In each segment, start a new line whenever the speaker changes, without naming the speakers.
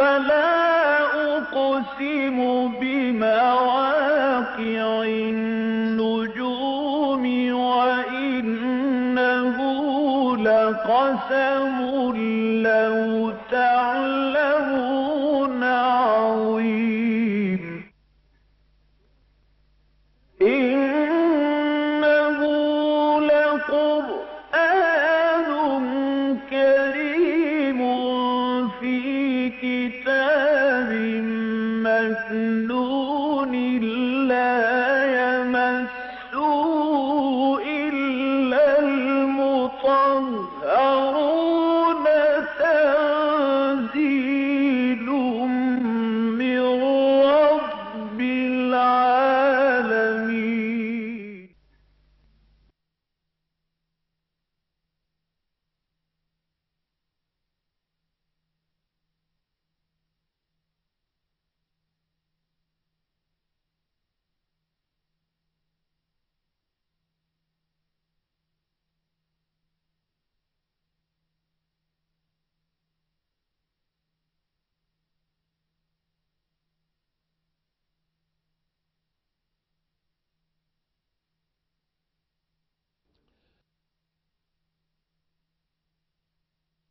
فلا أقسم بمواقع النجوم وإنه لقسم لو تعلمون عظيم إنه لقرآن كريم في كتاب مكنون لا يمسه إلا المطهرون تنزيل من رب العالمين.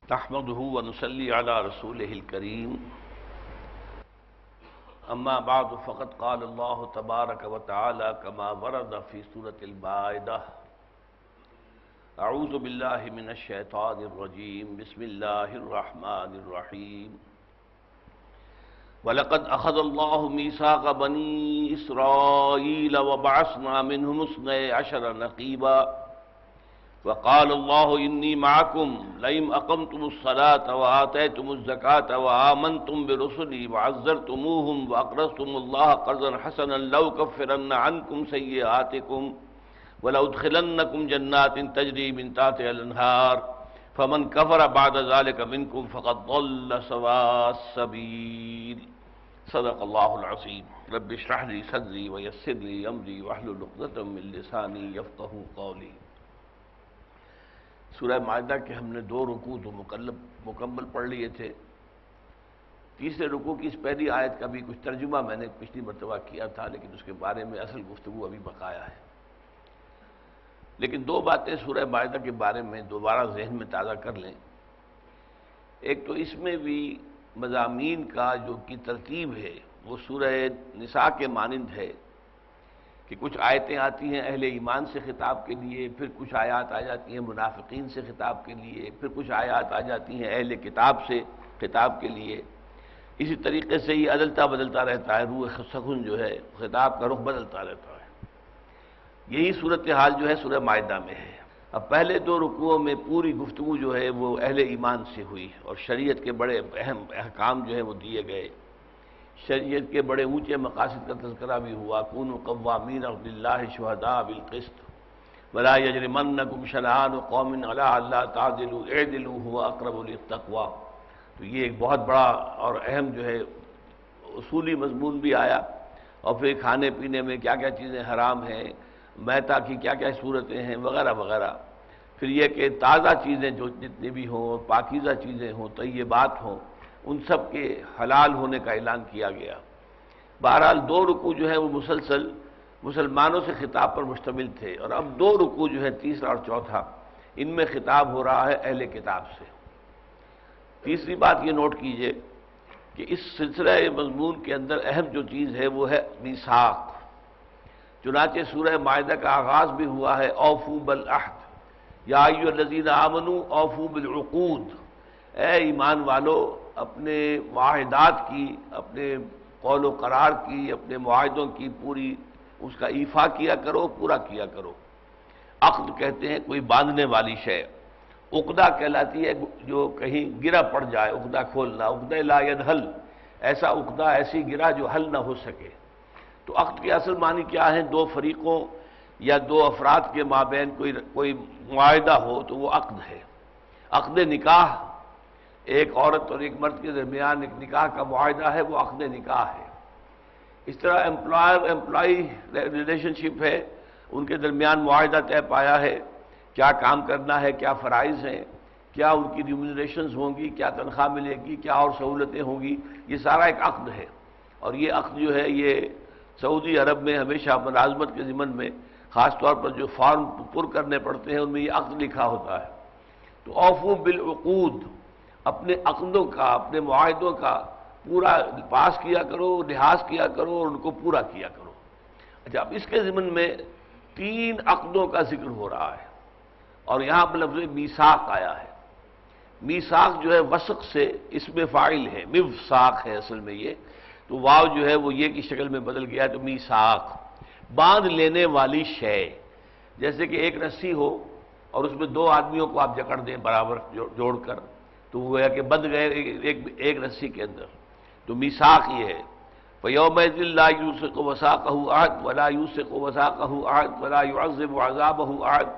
نحمده ونصلي على رسوله الكريم اما بعد فقد قال الله تبارك وتعالى كما ورد في سورة المائدة اعوذ بالله من الشيطان الرجيم بسم الله الرحمن الرحيم وَلَقَدْ أَخَذَ اللَّهُ مِيثَاقَ بَنِي إِسْرَائِيلَ وَبَعَثْنَا مِنْهُمُ اثْنَيْ عَشَرَ نَقِيبًا وَقَالَ اللَّهُ إِنِّي مَعَكُمْ لَئِنْ أَقَمْتُمُ الصَّلَاةَ وَآتَيْتُمُ الزَّكَاةَ وَآمَنْتُمْ بِرُسُلِي وَعَزَّرْتُمُوهُمْ وَأَقْرَضْتُمُ اللَّهَ قَرْضًا حَسَنًا لَأُكَفِّرَنَّ عَنْكُمْ سَيِّئَاتِكُمْ وَلَأُدْخِلَنَّكُمْ جَنَّاتٍ تَجْرِي مِنْ تَحْتِهَا الْأَنْهَارُ فَمَنْ كَفَرَ بَعْدَ ذَلِكَ مِنْكُمْ فَقَدْ ضَلَّ سَوَاءَ السَّبِيلِ صدق اللہ العظیم رب اشرح لي صدری ویسر لي امری واحلل عقدۃ من لسانی یفقہوا قولی۔ سورہ مائدہ کے ہم نے 2 رکوع تو مکمل پڑھ لیے تھے۔ تیسرے رکوع کی اس پہلی آیت کا بھی کچھ ترجمہ میں نے پچھلی مرتبہ کیا تھا، لیکن اس کے بارے میں اصل گفتگو ابھی بقایا ہے۔ لیکن 2 باتیں سورہ مائدہ کے بارے میں دوبارہ ذہن میں تازہ کر لیں۔ ایک تو اس میں بھی مضامین کا جو کی ترتیب ہے وہ سورہ نساء کے مانند ہے کہ کچھ آیتیں آتی ہیں اہل ایمان سے خطاب کے لیے، پھر کچھ آیات آ جاتی ہیں منافقین سے خطاب کے لیے، پھر کچھ آیات آ جاتی ہیں اہل کتاب سے خطاب کے لیے۔ اسی طریقے سے یہ عدلتا بدلتا رہتا ہے، روح سخن جو ہے خطاب کا رخ بدلتا رہتا ہے۔ یہی صورتحال جو ہے سورہ مائدہ میں ہے۔ اب پہلے 2 رکوعوں میں پوری گفتگو جو ہے وہ اہل ایمان سے ہوئی اور شریعت کے بڑے اہم احکام جو ہیں وہ دیے گئے، شریعت کے بڑے اونچے مقاصد کا تذکرہ بھی ہوا۔ کونوا قوامین للہ شہداء بالقسط ولا یجرمنکم شنآن قوم علی الا تعدلوا اعدلوا هو اقرب للتقوی۔ تو یہ ایک بہت بڑا اور اہم جو ہے اصولی مضمون بھی آیا، اور پھر کھانے پینے میں کیا کیا چیزیں حرام ہیں، میتا کی کیا کیا صورتیں ہیں وغیرہ وغیرہ۔ پھر یہ کہ تازہ چیزیں جو جتنی بھی ہوں، پاکیزہ چیزیں ہوں، طیبات ہوں، ان سب کے حلال ہونے کا اعلان کیا گیا۔ بہرحال 2 رکوع جو ہے وہ مسلسل مسلمانوں سے خطاب پر مشتمل تھے، اور اب 2 رکوع جو ہے تیسرا اور چوتھا ان میں خطاب ہو رہا ہے اہل کتاب سے۔ تیسری بات یہ نوٹ کیجئے کہ اس سلسلہ مضمون کے اندر اہم جو چیز ہے وہ ہے میثاق۔ چنانچہ سورہ مائدہ کا آغاز بھی ہوا ہے اوفوا بالعہد یا ایھا الذین آمنوا اوفوا بالعقود، اے ایمان والو اپنے معاہدات کی، اپنے قول و قرار کی، اپنے معاہدوں کی پوری اس کا ایفا کیا کرو، پورا کیا کرو۔ عقد کہتے ہیں کوئی باندھنے والی شے، عقدہ کہلاتی ہے جو کہیں گرا پڑ جائے، عقدہ کھولنا، عقدہ لا يدخل، ایسا عقدہ ایسی گرا جو حل نہ ہو سکے۔ تو عقد کے اصل معنی کیا ہے؟ 2 فریقوں یا 2 افراد کے مابین کوئی معاہدہ ہو تو وہ عقد ہے۔ عقد نکاح ایک عورت اور ایک مرد کے درمیان ایک نکاح کا معاہدہ ہے، وہ عقد نکاح ہے۔ اس طرح امپلائر امپلائی ریلیشن شپ ہے، ان کے درمیان معاہدہ طے پایا ہے، کیا کام کرنا ہے، کیا فرائض ہیں، کیا ان کی ریمونریشنز ہوں گی، کیا تنخواہ ملے گی، کیا اور سہولتیں ہوں گی، یہ سارا ایک عقد ہے۔ اور یہ عقد جو ہے یہ سعودی عرب میں ہمیشہ ملازمت کے ضمن میں خاص طور پر جو فارم پر کرنے پڑتے ہیں ان میں یہ عقد لکھا ہوتا ہے۔ تو اوفو بالعقود، اپنے عقدوں کا، اپنے معاہدوں کا پورا پاس کیا کرو، لحاظ کیا کرو اور ان کو پورا کیا کرو۔ اچھا، اب اس کے ضمن میں 3 عقدوں کا ذکر ہو رہا ہے، اور یہاں پر لفظ میثاق آیا ہے۔ میثاق جو ہے وثق سے اس میں فاعل ہے، مِوثاق ہے اصل میں یہ، تو واو جو ہے وہ یہ کی شکل میں بدل گیا ہے، تو میثاق باندھ لینے والی شے، جیسے کہ ایک رسی ہو اور اس میں 2 آدمیوں کو آپ جکڑ دیں برابر جوڑ کر، تو وہ ہے کہ بندھ گئے ایک رسی کے اندر، تو میثاق یہ ہے۔ فَيَوْمَئِذٍ لَا يُوثِقُ وَثَاقَهُ أَحَدٌ وَلَا يُوثِقُ وَثَاقَهُ أَحَدٌ وَلَا يُعَذِّبُ عَذَابَهُ أَحَدٌ۔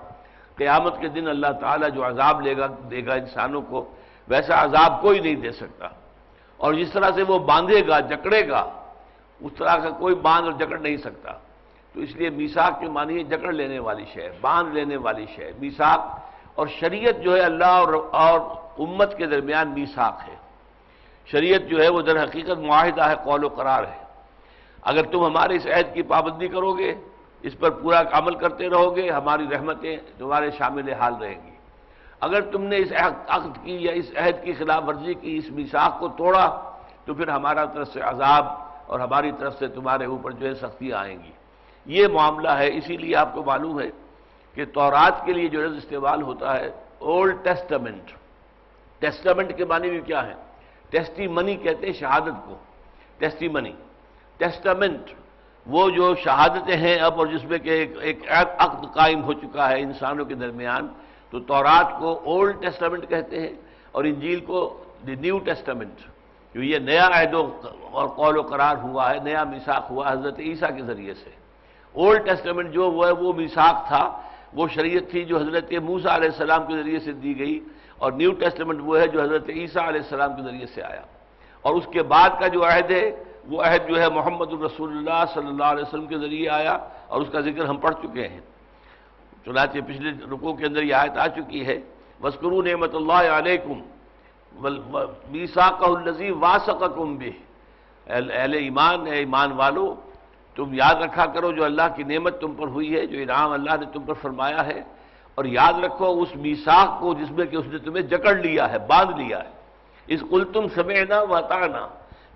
قیامت کے دن اللہ تعالیٰ جو عذاب دے گا انسانوں کو، ویسا عذاب کوئی نہیں دے سکتا، اور جس طرح سے وہ باندھے گا، جکڑے گا، اس طرح کا کوئی باندھ اور جکڑ نہیں سکتا۔ تو اس لیے میثاق کے معنی ہے جکڑ لینے والی شے، باندھ لینے والی شے، میثاق۔ اور شریعت جو ہے اللہ اور امت کے درمیان میثاق ہے۔ شریعت جو ہے وہ در حقیقت معاہدہ ہے، قول و قرار ہے۔ اگر تم ہمارے اس عہد کی پابندی کرو گے، اس پر پورا عمل کرتے رہو گے، ہماری رحمتیں تمہارے شامل حال رہیں گی۔ اگر تم نے اس عقد کی یا اس عہد کی خلاف ورزی کی، اس میثاق کو توڑا، تو پھر ہمارا طرف سے عذاب اور ہماری طرف سے تمہارے اوپر جو ہے سختیاں آئیں گی۔ یہ معاملہ ہے۔ اسی لیے آپ کو معلوم ہے کہ تورات کے لیے جو لفظ استعمال ہوتا ہے اولڈ ٹیسٹامنٹ، ٹیسٹامنٹ کے معنی بھی کیا ہے؟ ٹیسٹی منی کہتے ہیں شہادت کو، ٹیسٹی منی۔ ٹیسٹامنٹ وہ جو شہادتیں ہیں اب، اور جس میں کہ ایک عقد قائم ہو چکا ہے انسانوں کے درمیان، تو تورات کو اولڈ ٹیسٹامنٹ کہتے ہیں اور انجیل کو دی نیو ٹیسٹامنٹ، جو یہ نیا عہد اور قول و قرار ہوا ہے، نیا میثاق ہوا حضرت عیسیٰ کے ذریعے سے۔ اولڈ ٹیسٹامنٹ جو وہ ہے وہ میثاق تھا، وہ شریعت تھی جو حضرت موسیٰ علیہ السلام کے ذریعے سے دی گئی، اور نیو ٹیسٹامنٹ وہ ہے جو حضرت عیسیٰ علیہ السلام کے ذریعے سے آیا۔ اور اس کے بعد کا جو عہد ہے وہ عہد جو ہے محمد الرسول اللہ صلی اللہ علیہ وسلم کے ذریعے آیا، اور اس کا ذکر ہم پڑھ چکے ہیں۔ چنانچہ پچھلے رکوع کے اندر یہ آیت آ چکی ہے، وَاذْكُرُوا نِعْمَتَ اللَّهِ عَلَيْكُمْ وَمِيثَاقَهُ الَّذِي وَاثَقَكُم بِهِ۔ اہل ایمان، اے ایمان والو، تم یاد رکھا کرو جو اللہ کی نعمت تم پر ہوئی ہے، جو انعام اللہ نے تم پر فرمایا ہے، اور یاد رکھو اس میثاق کو جس میں کہ اس نے تمہیں جکڑ لیا ہے، باندھ لیا ہے۔ اذ قلتم سمعنا واطعنا،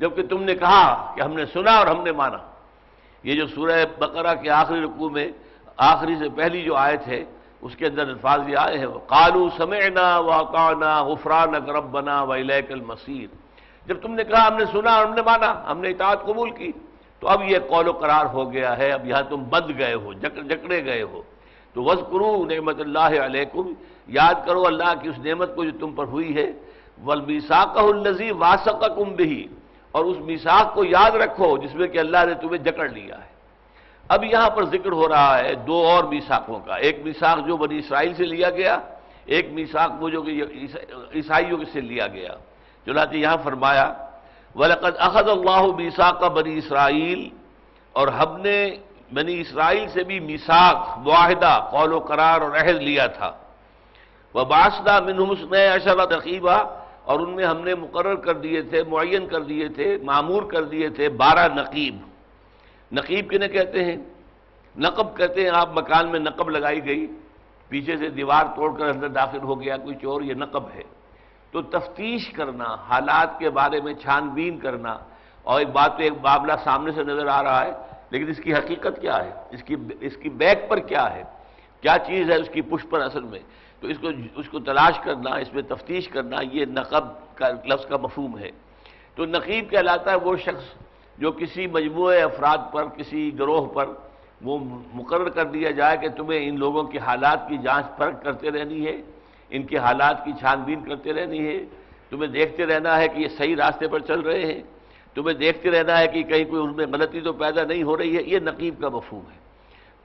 جبکہ تم نے کہا کہ ہم نے سنا اور ہم نے مانا۔ یہ جو سورہ بقرہ کے آخری رکوع میں آخری سے پہلی جو آیت ہے اس کے اندر الفاظ یہ آئے ہیں، قالوا سمعنا واطعنا غفرانک ربنا والیک المصیر۔ جب تم نے کہا ہم نے سنا اور ہم نے مانا، ہم نے اطاعت قبول کی، تو اب یہ قول و قرار ہو گیا ہے، اب یہاں تم بندھ گئے ہو، جکڑے گئے ہو۔ تو وَاذْكُرُوا نعمت اللہ علیکم، یاد کرو اللہ کی اس نعمت کو جو تم پر ہوئی ہے، وَالْمِيثَاقَهُ الَّذِي وَاثَقَكُم بِهِ، اور اس میثاق کو یاد رکھو جس میں کہ اللہ نے تمہیں جکڑ لیا ہے۔ اب یہاں پر ذکر ہو رہا ہے 2 اور میثاقوں کا، ایک میثاق جو بنی اسرائیل سے لیا گیا، ایک میثاق وہ جو کہ عیسائیوں سے لیا گیا۔ چنانچہ یہاں فرمایا وَلَقَدْ أَخَذَ اللَّهُ مِيثَاقَ بَنِي إِسْرَائِيلَ، اور ہم نے بنی اسرائیل سے بھی میثاق، معاہدہ، قول و قرار اور عہد لیا تھا۔ وَبَعَثْنَا مِنْهُمُ 12 نقیبا، اور ان میں ہم نے مقرر کر دیے تھے، معین کر دیے تھے، معمور کر دیے تھے 12 نقیب۔ نقیب کنہیں کہتے ہیں؟ نقب کہتے ہیں، آپ مکان میں نقب لگائی گئی، پیچھے سے دیوار توڑ کر اندر داخل ہو گیا کوئی چور، یہ نقب ہے۔ تو تفتیش کرنا، حالات کے بارے میں چھان بین کرنا، اور ایک بات تو ایک معاملہ سامنے سے نظر آ رہا ہے، لیکن اس کی حقیقت کیا ہے، اس کی بیک پر کیا ہے، کیا چیز ہے اس کی پشت پر اصل میں، تو اس کو تلاش کرنا، اس میں تفتیش کرنا، یہ نقب کا لفظ کا مفہوم ہے۔ تو نقیب کہلاتا ہے وہ شخص جو کسی مجموعے افراد پر، کسی گروہ پر وہ مقرر کر دیا جائے کہ تمہیں ان لوگوں کے حالات کی جانچ پرکھ کرتے رہنی ہے، ان کے حالات کی چھان بین کرتے رہنی ہے، تمہیں دیکھتے رہنا ہے کہ یہ صحیح راستے پر چل رہے ہیں، تمہیں دیکھتے رہنا ہے کہ کہیں کوئی ان میں غلطی تو پیدا نہیں ہو رہی ہے، یہ نقیب کا مفہوم ہے۔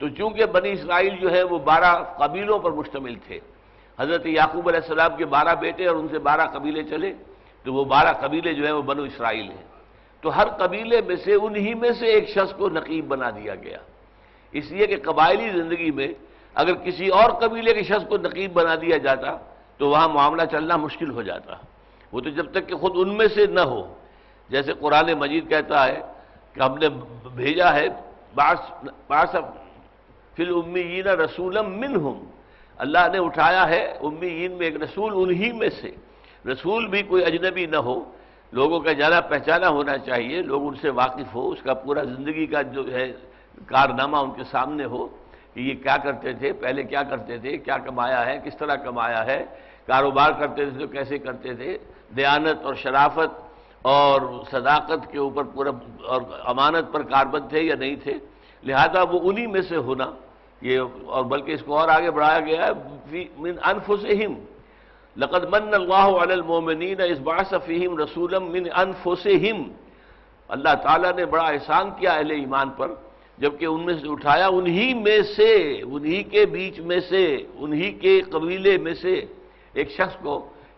تو چونکہ بنی اسرائیل جو ہے وہ 12 قبیلوں پر مشتمل تھے، حضرت یعقوب علیہ السلام کے 12 بیٹے اور ان سے 12 قبیلے چلے، تو وہ 12 قبیلے جو ہیں وہ بنو اسرائیل ہیں۔ تو ہر قبیلے میں سے انہی میں سے ایک شخص کو نقیب بنا دیا گیا، اس لیے کہ قبائلی زندگی میں اگر کسی اور قبیلے کے شخص کو نقیب بنا دیا جاتا تو وہاں معاملہ چلنا مشکل ہو جاتا. وہ تو جب تک کہ خود ان میں سے نہ ہو. جیسے قرآن مجید کہتا ہے کہ ہم نے بھیجا ہے بعث فی الامیین رسولا منہم، اللہ نے اٹھایا ہے امیین میں ایک رسول انہی میں سے. رسول بھی کوئی اجنبی نہ ہو، لوگوں کا جانا پہچانا ہونا چاہیے، لوگ ان سے واقف ہو، اس کا پورا زندگی کا جو ہے کارنامہ ان کے سامنے ہو کہ یہ کیا کرتے تھے، پہلے کیا کرتے تھے، کیا کمایا ہے، کس طرح کمایا ہے، کاروبار کرتے تھے تو کیسے کرتے تھے، دیانت اور شرافت اور صداقت کے اوپر پورا اور امانت پر کاربند تھے یا نہیں تھے. لہذا وہ انہی میں سے ہونا یہ، اور بلکہ اس کو اور آگے بڑھایا گیا ہے من انفسہم، لقد من اللہ علی المؤمنین اذ بعث فیہم رسولا من انفسہم. اللہ تعالیٰ نے بڑا احسان کیا اہل ایمان پر جبکہ ان میں سے اٹھایا انہی میں سے، انہی کے بیچ میں سے، انہی کے قبیلے میں سے ایک شخص کو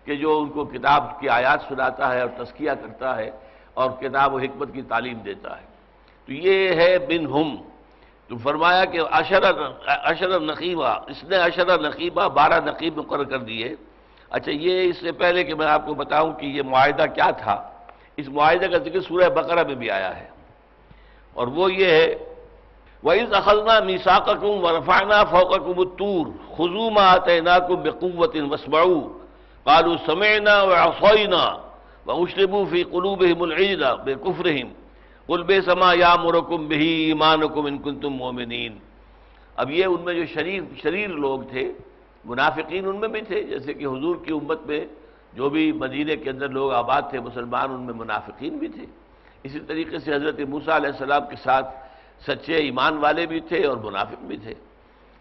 کہ جو ان کو کتاب کی آیات سناتا ہے اور تزکیہ کرتا ہے اور کتاب و حکمت کی تعلیم دیتا ہے. تو یہ ہے منہم. تو فرمایا کہ عشر نقیبہ، اس نے عشر نقیبہ 12 نقیب مقرر کر دیے. اچھا، یہ اس سے پہلے کہ میں آپ کو بتاؤں کہ یہ معاہدہ کیا تھا، اس معاہدے کا ذکر سورہ بقرہ میں بھی آیا ہے، اور وہ یہ ہے وَإِذْ أَخَذْنَا مِيثَاقَكُمْ وَرَفَعْنَا فَوْقَكُمُ الطُّورَ خُذُوا مَا آتَيْنَاكُمْ بِقُوَّةٍ وَاسْمَعُوا قَالُوا سَمِعْنَا وَعَصَيْنَا وَأُشْرِبُوا فِي قُلُوبِهِمُ الْعِجْلَ بِكُفْرِهِمْ قُلْ بِئْسَ مَا يَأْمُرُكُمْ بِهِ إِيمَانُكُمْ إِن كُنتُم مُّؤْمِنِينَ. اب یہ ان میں جو شریر لوگ تھے، منافقین ان میں بھی تھے، جیسے کہ حضور کی امت میں جو بھی مدینے کے اندر لوگ آباد تھے مسلمان، ان میں منافقین بھی تھے. اسی طریقے سے حضرت موسیٰ علیہ السلام کے ساتھ سچے ایمان والے بھی تھے اور منافق بھی تھے.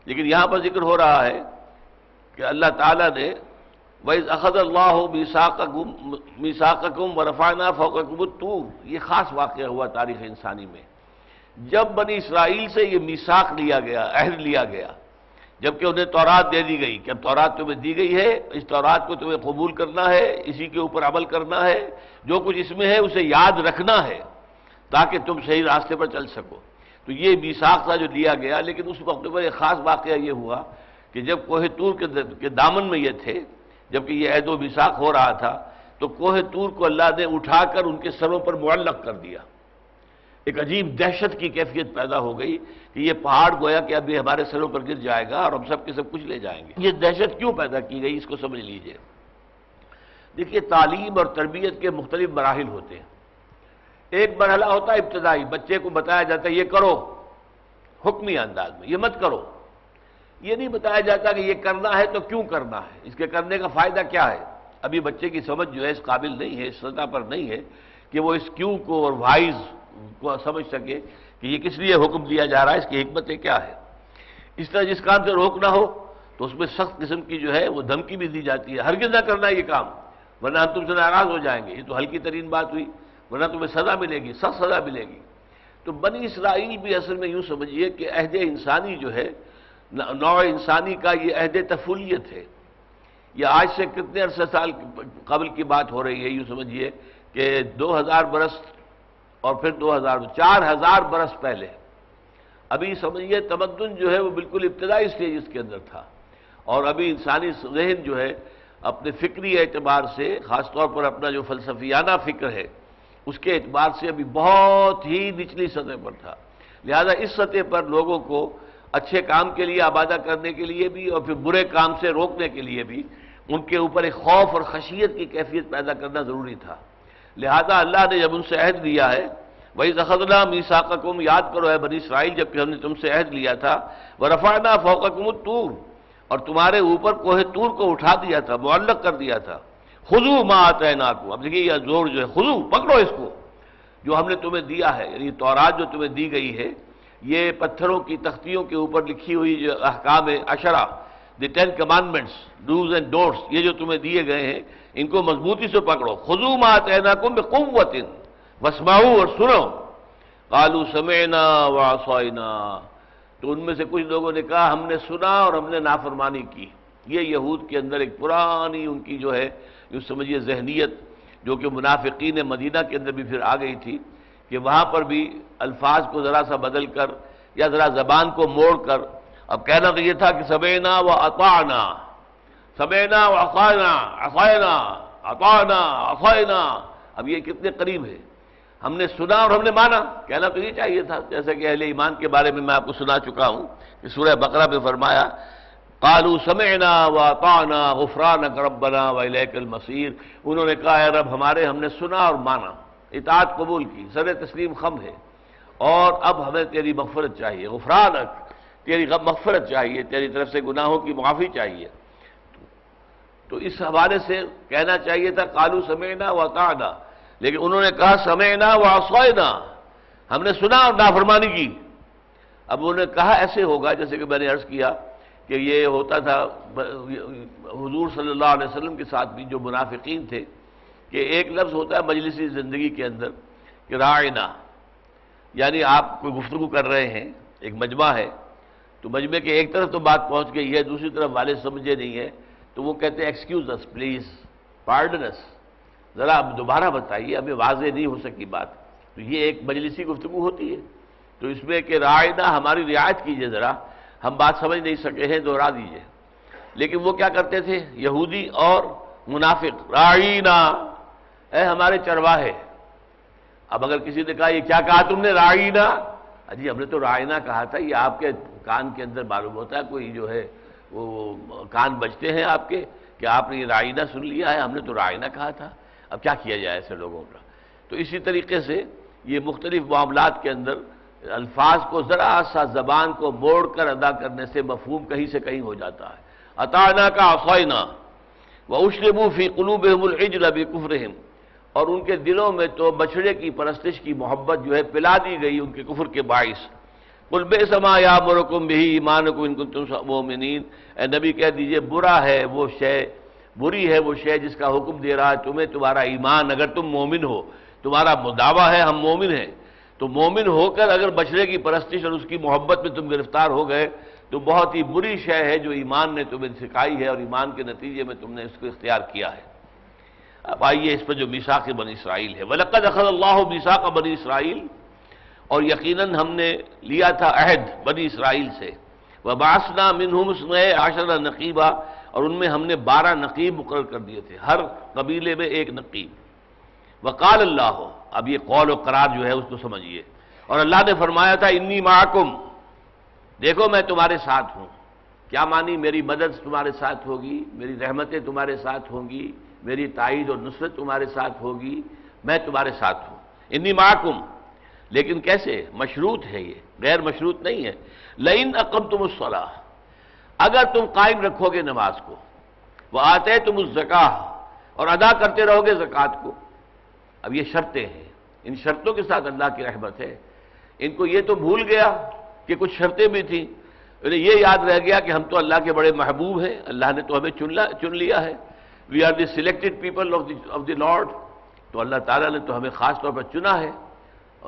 لیکن یہاں پر ذکر ہو رہا ہے کہ اللہ تعالیٰ نے وَإِذْ أَخَذَ اللَّهُ مِيثَاقَكُمْ وَرَفَعْنَا فَوْقَكُمُ الطُّورَ. یہ خاص واقعہ ہوا تاریخ انسانی میں جب بنی اسرائیل سے یہ میثاق لیا گیا، عہد لیا گیا، جبکہ انہیں تورات دے دی گئی کہ اب تورات تمہیں دی گئی ہے، اس تورات کو تمہیں قبول کرنا ہے، اسی کے اوپر عمل کرنا ہے، جو کچھ اس میں ہے اسے یاد رکھنا ہے تاکہ تم صحیح راستے پر چل سکو. تو یہ میثاق تھا جو لیا گیا. لیکن اس وقت پر ایک خاص واقعہ یہ ہوا کہ جب کوہ طور کے دامن میں یہ تھے، جبکہ یہ عہد و میثاق ہو رہا تھا، تو کوہ طور کو اللہ نے اٹھا کر ان کے سروں پر معلق کر دیا. ایک عجیب دہشت کی کیفیت پیدا ہو گئی کہ یہ پہاڑ گویا کہ اب یہ ہمارے سروں پر گر جائے گا اور ہم سب کے سب کچھ لے جائیں گے. یہ دہشت کیوں پیدا کی گئی اس کو سمجھ لیجئے. دیکھیے، تعلیم اور تربیت کے مختلف مراحل ہوتے ہیں. ایک مرحلہ ہوتا ہے ابتدائی، بچے کو بتایا جاتا ہے یہ کرو حکمی انداز میں، یہ مت کرو. یہ نہیں بتایا جاتا کہ یہ کرنا ہے تو کیوں کرنا ہے، اس کے کرنے کا فائدہ کیا ہے. ابھی بچے کی سمجھ جو ہے اس قابل نہیں ہے، اس سطح پر نہیں ہے کہ وہ اس کیوں کو اور وائز کو سمجھ سکے کہ یہ کس لیے حکم دیا جا رہا ہے، اس کی حکمتیں کیا ہے. اس طرح جس کام سے روکنا ہو تو اس میں سخت قسم کی جو ہے وہ دھمکی بھی دی جاتی ہے، ہرگز نہ کرنا یہ کام ورنہ ہم تم سے ناراض ہو جائیں گے. یہ تو ہلکی ترین بات ہوئی، ورنہ تمہیں سزا ملے گی، سخت سزا ملے گی. تو بنی اسرائیل بھی اصل میں یوں سمجھیے کہ عہد انسانی جو ہے، نوع انسانی کا یہ عہد طفولیت ہے. یہ آج سے کتنے عرصے سال قبل کی بات ہو رہی ہے، یوں سمجھیے کہ 2000 برس اور پھر 4000 برس پہلے. ابھی سمجھیے تمدن جو ہے وہ بالکل ابتدائی سٹیج اس کے اندر تھا، اور ابھی انسانی ذہن جو ہے اپنے فکری اعتبار سے، خاص طور پر اپنا جو فلسفیانہ فکر ہے اس کے اعتبار سے ابھی بہت ہی نچلی سطح پر تھا. لہذا اس سطح پر لوگوں کو اچھے کام کے لیے آبادہ کرنے کے لیے بھی اور پھر برے کام سے روکنے کے لیے بھی ان کے اوپر ایک خوف اور خشیت کی کیفیت پیدا کرنا ضروری تھا. لہذا اللہ نے جب ان سے عہد لیا ہے، وَإِذْ أَخَذْنَا مِيثَاقَكُمْ، یاد کرو ہے بنی اسرائیل جب کہ ہم نے تم سے عہد لیا تھا، وَرَفَعْنَا فَوْقَكُمُ الطُّورَ، اور تمہارے اوپر کوہ طور کو اٹھا دیا تھا، معلق کر دیا تھا. خُذُوا مَا آتَيْنَاكُمْ، اب دیکھیے یہ زور جو ہے، خُذُوا، پکڑو اس کو جو ہم نے تمہیں دیا ہے. یعنی تورات جو تمہیں دی گئی ہے یہ پتھروں کی تختیوں کے اوپر لکھی ہوئی جو احکام عشرہ، دی 10 کمانڈمنٹس، ڈوز اینڈ ڈونٹس، یہ جو تمہیں دیے گئے ہیں ان کو مضبوطی سے پکڑو. خُذُوا مَا آتَيْنَاكُمْ بِقُوَّةٍ وَاسْمَعُوا، اور سنو. قَالُوا سَمِعْنَا وَعَصَيْنَا، تو ان میں سے کچھ لوگوں نے کہا ہم نے سنا اور ہم نے نافرمانی کی. یہ یہود کے اندر ایک پرانی ان کی جو ہے یوں سمجھیے ذہنیت جو کہ منافقین مدینہ کے اندر بھی پھر آ گئی تھی کہ وہاں پر بھی الفاظ کو ذرا سا بدل کر یا ذرا زبان کو موڑ کر اب کہنا تو یہ تھا کہ سمعنا و اطعنا، سمعنا وعصینا، عصینا، اطعنا، عصینا، اب یہ کتنے قریب ہے، ہم نے سنا اور ہم نے مانا، کہنا تو یہ چاہیے تھا، جیسا کہ اہل ایمان کے بارے میں آپ کو سنا چکا ہوں کہ سورہ بقرہ میں فرمایا قالوا سمعنا واطعنا غفرانک ربنا والیک المصیر، انہوں نے کہا اے رب ہمارے، ہم نے سنا اور مانا، اطاعت قبول کی، سر تسلیم خم ہے، اور اب ہمیں تیری مغفرت چاہیے، غفرانک، تیری مغفرت چاہیے، تیری طرف سے گناہوں کی معافی چاہیے۔ تو اس حوالے سے کہنا چاہیے تھا قالوا سمعنا واطعنا، لیکن انہوں نے کہا سمعنا وعصینا، ہم نے سنا اور نافرمانی کی۔ اب انہوں نے کہا ایسے ہوگا جیسے کہ میں نے عرض کیا کہ یہ ہوتا تھا حضور صلی اللہ علیہ وسلم کے ساتھ بھی جو منافقین تھے، کہ ایک لفظ ہوتا ہے مجلسی زندگی کے اندر کہ راعنا، یعنی آپ کوئی گفتگو کر رہے ہیں، ایک مجمع ہے، تو مجمع کے ایک طرف تو بات پہنچ گئی ہے، دوسری طرف والے سمجھے نہیں ہے، تو وہ کہتے ہیں ایکسکیوز اس پلیز، پارڈن اس، ذرا اب دوبارہ بتائیے، ہمیں واضح نہیں ہو سکی بات۔ تو یہ ایک مجلسی گفتگو ہوتی ہے، تو اس میں کہ راعنا، ہماری رعایت کیجئے، ذرا ہم بات سمجھ نہیں سکے ہیں، دوہرا دیجئے۔ لیکن وہ کیا کرتے تھے یہودی اور منافق، راعینا، اے ہمارے چرواہے۔ اب اگر کسی نے کہا یہ کیا کہا تم نے راعینا، جی ہم نے تو راعینا کہا تھا، یہ آپ کے کان کے اندر معلوم ہوتا ہے کوئی جو ہے وہ کان بجتے ہیں آپ کے کہ آپ نے یہ راعینا سن لیا ہے، ہم نے تو راعینا کہا تھا۔ اب کیا کیا جائے ایسے لوگوں کا؟ تو اسی طریقے سے یہ مختلف معاملات کے اندر الفاظ کو ذرا سا زبان کو موڑ کر ادا کرنے سے مفہوم کہیں سے کہیں ہو جاتا ہے۔ اطعنا کا عصینا، واشربوا فی قلوبہم العجل بکفرہم، اور ان کے دلوں میں تو بچھڑے کی پرستش کی محبت جو ہے پلا دی گئی ان کے کفر کے باعث۔ قل بئس ما یامرکم بہ ایمانکم ان کنتم مؤمنین، اے نبی کہہ دیجئے برا ہے وہ شے، بری ہے وہ شے جس کا حکم دے رہا ہے تمہیں تمہارا ایمان، اگر تم مومن ہو، تمہارا دعویٰ ہے ہم مومن ہیں، تو مومن ہو کر اگر بچڑے کی پرستش اور اس کی محبت میں تم گرفتار ہو گئے تو بہت ہی بری شے ہے جو ایمان نے تمہیں سکھائی ہے، اور ایمان کے نتیجے میں تم نے اس کو اختیار کیا ہے۔ اب آئیے اس پر جو میثاق بنی اسرائیل ہے، وَلَقَدْ أَخَذَ اللَّهُ مِيثَاقَ بنی اسرائیل، اور یقیناً ہم نے لیا تھا عہد بنی اسرائیل سے، وَبَعَثْنَا مِنْهُمْ اثْنَيْ عَشَرَ نَقِيبًا، اور ان میں ہم نے 12 نقیب مقرر کر دیے تھے، ہر قبیلے میں ایک نقیب۔ وقال اللہ، اب یہ قول و قرار جو ہے اس کو سمجھیے، اور اللہ نے فرمایا تھا انی معکم، دیکھو میں تمہارے ساتھ ہوں۔ کیا معنی؟ میری مدد تمہارے ساتھ ہوگی، میری رحمتیں تمہارے ساتھ ہوں گی، میری تائید اور نصرت تمہارے ساتھ ہوگی، میں تمہارے ساتھ ہوں، انی معکم۔ لیکن کیسے؟ مشروط ہے، یہ غیر مشروط نہیں ہے۔ لئن اقمتم الصلاۃ، اگر تم قائم رکھو گے نماز کو، وآتیتم الزکاۃ، اور ادا کرتے رہو گے زکوٰۃ کو۔ اب یہ شرطیں ہیں، ان شرطوں کے ساتھ اللہ کی رحمت ہے۔ ان کو یہ تو بھول گیا کہ کچھ شرطیں بھی تھیں، انہیں یہ یاد رہ گیا کہ ہم تو اللہ کے بڑے محبوب ہیں، اللہ نے تو ہمیں چن لیا ہے، we are the selected people of the lord, تو اللہ تعالیٰ نے تو ہمیں خاص طور پر چنا ہے،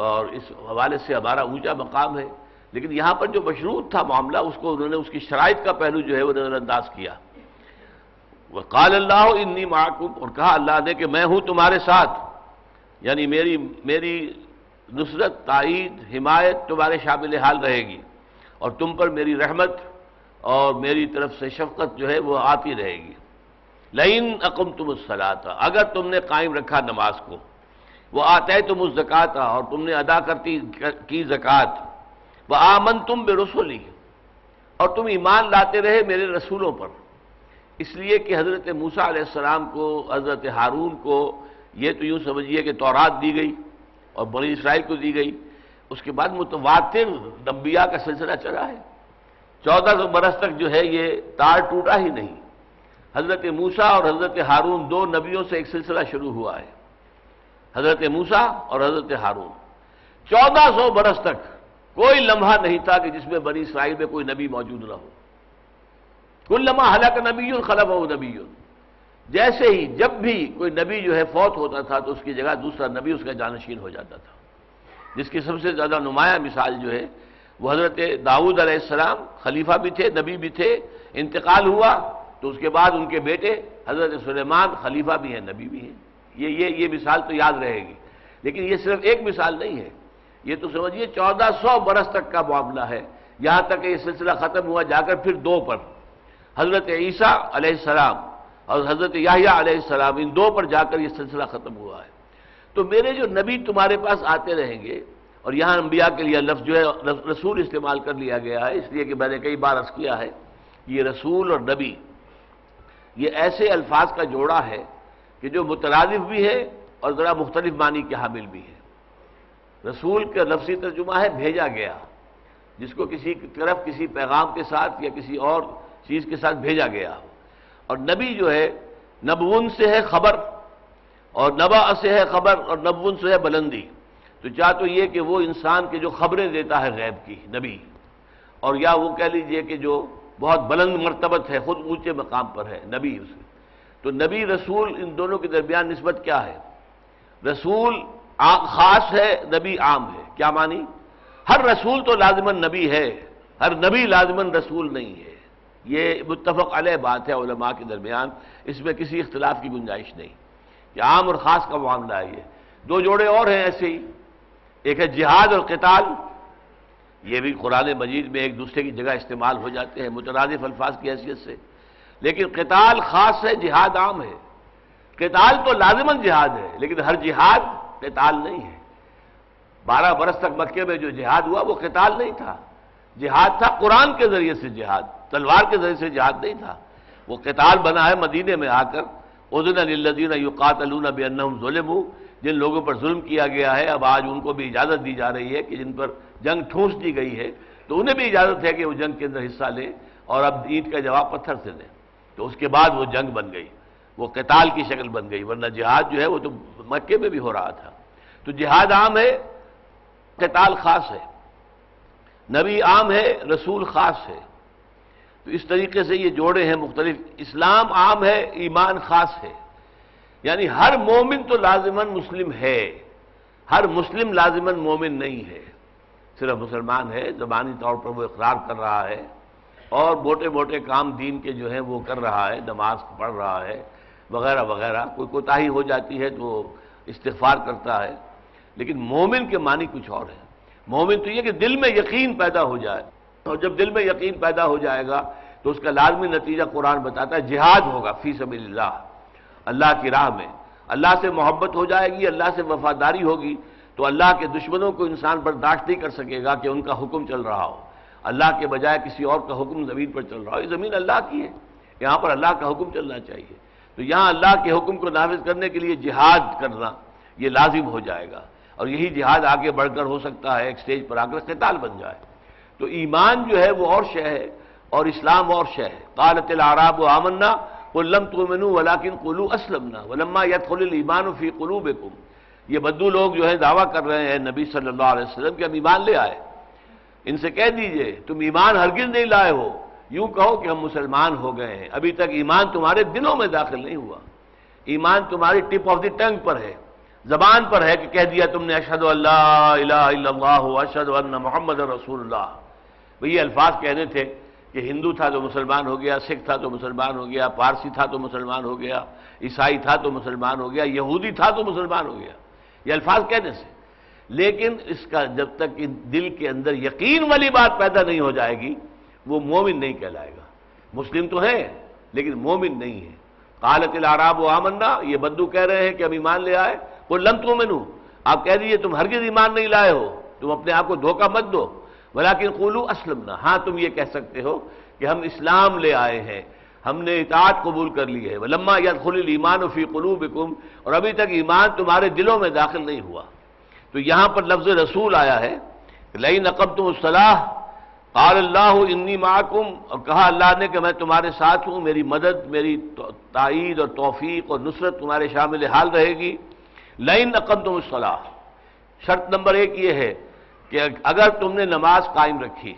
اور اس حوالے سے ہمارا اونچا مقام ہے۔ لیکن یہاں پر جو مشروط تھا معاملہ، اس کو انہوں نے اس کی شرائط کا پہلو جو ہے وہ نظر انداز کیا۔ وقال اللہ انی معکم، اور کہا اللہ نے کہ میں ہوں تمہارے ساتھ، یعنی میری نصرت، تائید، حمایت تمہارے شامل حال رہے گی، اور تم پر میری رحمت اور میری طرف سے شفقت جو ہے وہ آتی رہے گی۔ لئن اقمتم الصلاۃ، اگر تم نے قائم رکھا نماز کو، وآتیتم الزکاۃ، اور تم نے ادا کی زکوٰۃ، وآمنتم برسلی، اور تم ایمان لاتے رہے میرے رسولوں پر۔ اس لیے کہ حضرت موسیٰ علیہ السلام کو، حضرت ہارون کو یہ تو یوں سمجھیے کہ تورات دی گئی اور بنی اسرائیل کو دی گئی، اس کے بعد متواتر انبیاء کا سلسلہ چلا ہے، 1400 برس تک جو ہے یہ تار ٹوٹا ہی نہیں۔ حضرت موسیٰ اور حضرت ہارون، 2 نبیوں سے ایک سلسلہ شروع ہوا ہے، حضرت موسیٰ اور حضرت ہارون۔ 1400 برس تک کوئی لمحہ نہیں تھا کہ جس میں بنی اسرائیل میں کوئی نبی موجود نہ ہو۔ کلما ہلاک نبی خلفہ نبی، جیسے ہی جب بھی کوئی نبی جو ہے فوت ہوتا تھا تو اس کی جگہ دوسرا نبی اس کا جانشین ہو جاتا تھا، جس کی سب سے زیادہ نمایاں مثال جو ہے وہ حضرت داؤد علیہ السلام، خلیفہ بھی تھے، نبی بھی تھے، انتقال ہوا تو اس کے بعد ان کے بیٹے حضرت سلیمان خلیفہ بھی ہیں، نبی بھی ہیں۔ یہ مثال تو یاد رہے گی، لیکن یہ صرف ایک مثال نہیں ہے، یہ تو سمجھیے 1400 برس تک کا معاملہ ہے، یہاں تک کہ یہ سلسلہ ختم ہوا جا کر پھر 2 پر، حضرت عیسیٰ علیہ السلام اور حضرت یحییٰ علیہ السلام، ان دو پر جا کر یہ سلسلہ ختم ہوا ہے۔ تو میرے جو نبی تمہارے پاس آتے رہیں گے، اور یہاں انبیاء کے لیے لفظ جو ہے رسول استعمال کر لیا گیا ہے، اس لیے کہ میں نے کئی بار عرض کیا ہے یہ رسول اور نبی یہ ایسے الفاظ کا جوڑا ہے کہ جو مترادف بھی ہے اور ذرا مختلف معنی کے حامل بھی ہے۔ رسول کا لفظی ترجمہ ہے بھیجا گیا، جس کو کسی کی طرف کسی پیغام کے ساتھ یا کسی اور چیز کے ساتھ بھیجا گیا ہو، اور نبی جو ہے نبون سے ہے خبر، اور نبا سے ہے خبر، اور نبون سے ہے بلندی۔ تو چاہ تو یہ کہ وہ انسان کے جو خبریں دیتا ہے غیب کی نبی، اور یا وہ کہہ لیجئے کہ جو بہت بلند مرتبت ہے، خود اونچے مقام پر ہے نبی اسے۔ تو نبی رسول ان دونوں کے درمیان نسبت کیا ہے؟ رسول خاص ہے، نبی عام ہے۔ کیا معنی؟ ہر رسول تو لازماً نبی ہے، ہر نبی لازماً رسول نہیں ہے۔ یہ متفق علیہ بات ہے علماء کے درمیان، اس میں کسی اختلاف کی گنجائش نہیں کہ عام اور خاص کا معاملہ ہے۔ یہ دو جوڑے اور ہیں ایسے ہی، ایک ہے جہاد اور قتال، یہ بھی قرآن مجید میں ایک دوسرے کی جگہ استعمال ہو جاتے ہیں مترادف الفاظ کی حیثیت سے، لیکن قتال خاص ہے، جہاد عام ہے۔ قتال تو لازماً جہاد ہے، لیکن ہر جہاد قتال نہیں ہے۔ 12 برس تک مکے میں جو جہاد ہوا وہ قتال نہیں تھا، جہاد تھا قرآن کے ذریعے سے جہاد، تلوار کے ذریعے سے جہاد نہیں تھا۔ وہ قتال بنا ہے مدینے میں آ کر، اذن للذین یقاتلون بانہم ظلموا، جن لوگوں پر ظلم کیا گیا ہے اب آج ان کو بھی اجازت دی جا رہی ہے کہ جن پر جنگ ٹھونس دی گئی ہے تو انہیں بھی اجازت ہے کہ وہ جنگ کے اندر حصہ لیں اور اب اینٹ کا جواب پتھر سے دیں۔ تو اس کے بعد وہ جنگ بن گئی، وہ قتال کی شکل بن گئی، ورنہ جہاد جو ہے وہ تو مکے میں بھی ہو رہا تھا۔ تو جہاد عام ہے، قتال خاص ہے، نبی عام ہے، رسول خاص ہے۔ تو اس طریقے سے یہ جوڑے ہیں مختلف۔ اسلام عام ہے، ایمان خاص ہے، یعنی ہر مومن تو لازماً مسلم ہے، ہر مسلم لازماً مومن نہیں ہے، صرف مسلمان ہے، زبانی طور پر وہ اقرار کر رہا ہے اور موٹے موٹے کام دین کے جو ہیں وہ کر رہا ہے، نماز پڑھ رہا ہے وغیرہ وغیرہ، کوئی کوتاہی ہو جاتی ہے تو استغفار کرتا ہے، لیکن مومن کے معنی کچھ اور ہے۔ مومن تو یہ کہ دل میں یقین پیدا ہو جائے، اور جب دل میں یقین پیدا ہو جائے گا تو اس کا لازمی نتیجہ قرآن بتاتا ہے جہاد ہوگا فی سبیل اللہ، اللہ کی راہ میں، اللہ سے محبت ہو جائے گی، اللہ سے وفاداری ہوگی، تو اللہ کے دشمنوں کو انسان برداشت نہیں کر سکے گا کہ ان کا حکم چل رہا ہو، اللہ کے بجائے کسی اور کا حکم زمین پر چل رہا ہو۔ یہ زمین اللہ کی ہے، یہاں پر اللہ کا حکم چلنا چاہیے، تو یہاں اللہ کے حکم کو نافذ کرنے کے لیے جہاد کرنا یہ لازم ہو جائے گا، اور یہی جہاد آگے بڑھ کر ہو سکتا ہے ایک سٹیج پر آ کر قتال بن جائے۔ تو ایمان جو ہے وہ اور شے ہے اور اسلام اور شے ہے۔ قالت الاعراب آمنا قل لم تؤمنوا ولكن قولوا اسلمنا ولما يدخل الايمان في قلوبكم۔ یہ بدو لوگ جو ہے دعویٰ کر رہے ہیں نبی صلی اللہ علیہ وسلم کہ ہم ایمان لے آئے، ان سے کہہ دیجئے تم ایمان ہرگز نہیں لائے ہو، یوں کہو کہ ہم مسلمان ہو گئے ہیں، ابھی تک ایمان تمہارے دلوں میں داخل نہیں ہوا، ایمان تمہاری ٹپ آف دی ٹنگ پر ہے، زبان پر ہے کہ کہہ دیا تم نے اشہد ان لا الہ الا اللہ واشہد ان محمد رسول اللہ۔ بھئی یہ الفاظ کہنے تھے کہ ہندو تھا تو مسلمان ہو گیا، سکھ تھا تو مسلمان ہو گیا، پارسی تھا تو مسلمان ہو گیا، عیسائی تھا تو مسلمان ہو گیا، یہودی تھا تو مسلمان ہو گیا، یہ الفاظ کہنے سے، لیکن اس کا جب تک دل کے اندر یقین والی بات پیدا نہیں ہو جائے گی وہ مومن نہیں کہلائے گا۔ مسلم تو ہے لیکن مومن نہیں ہے۔ قالت الاعراب آمنا، یہ بدو کہہ رہے ہیں کہ ہم ایمان لے آئے، قل لم تؤمنوا، آپ کہہ دیجئے تم ہرگز ایمان نہیں لائے ہو، تم اپنے آپ کو دھوکہ مت دو، ولیکن قولوا اسلمنا، ہاں تم یہ کہہ سکتے ہو کہ ہم اسلام لے آئے ہیں، ہم نے اطاعت قبول کر لی ہے، ولما يدخل الايمان في قلوبكم، اور ابھی تک ایمان تمہارے دلوں میں داخل نہیں ہوا۔ تو یہاں پر لفظ رسول آیا ہے، لئن اقمتم الصلاۃ قال اللہ انی معکم، اور کہا اللہ نے کہ میں تمہارے ساتھ ہوں، میری مدد، میری تائید اور توفیق اور نصرت تمہارے شامل حال رہے گی۔ لئن اقمتم الصلاۃ، شرط نمبر 1 یہ ہے کہ اگر تم نے نماز قائم رکھی،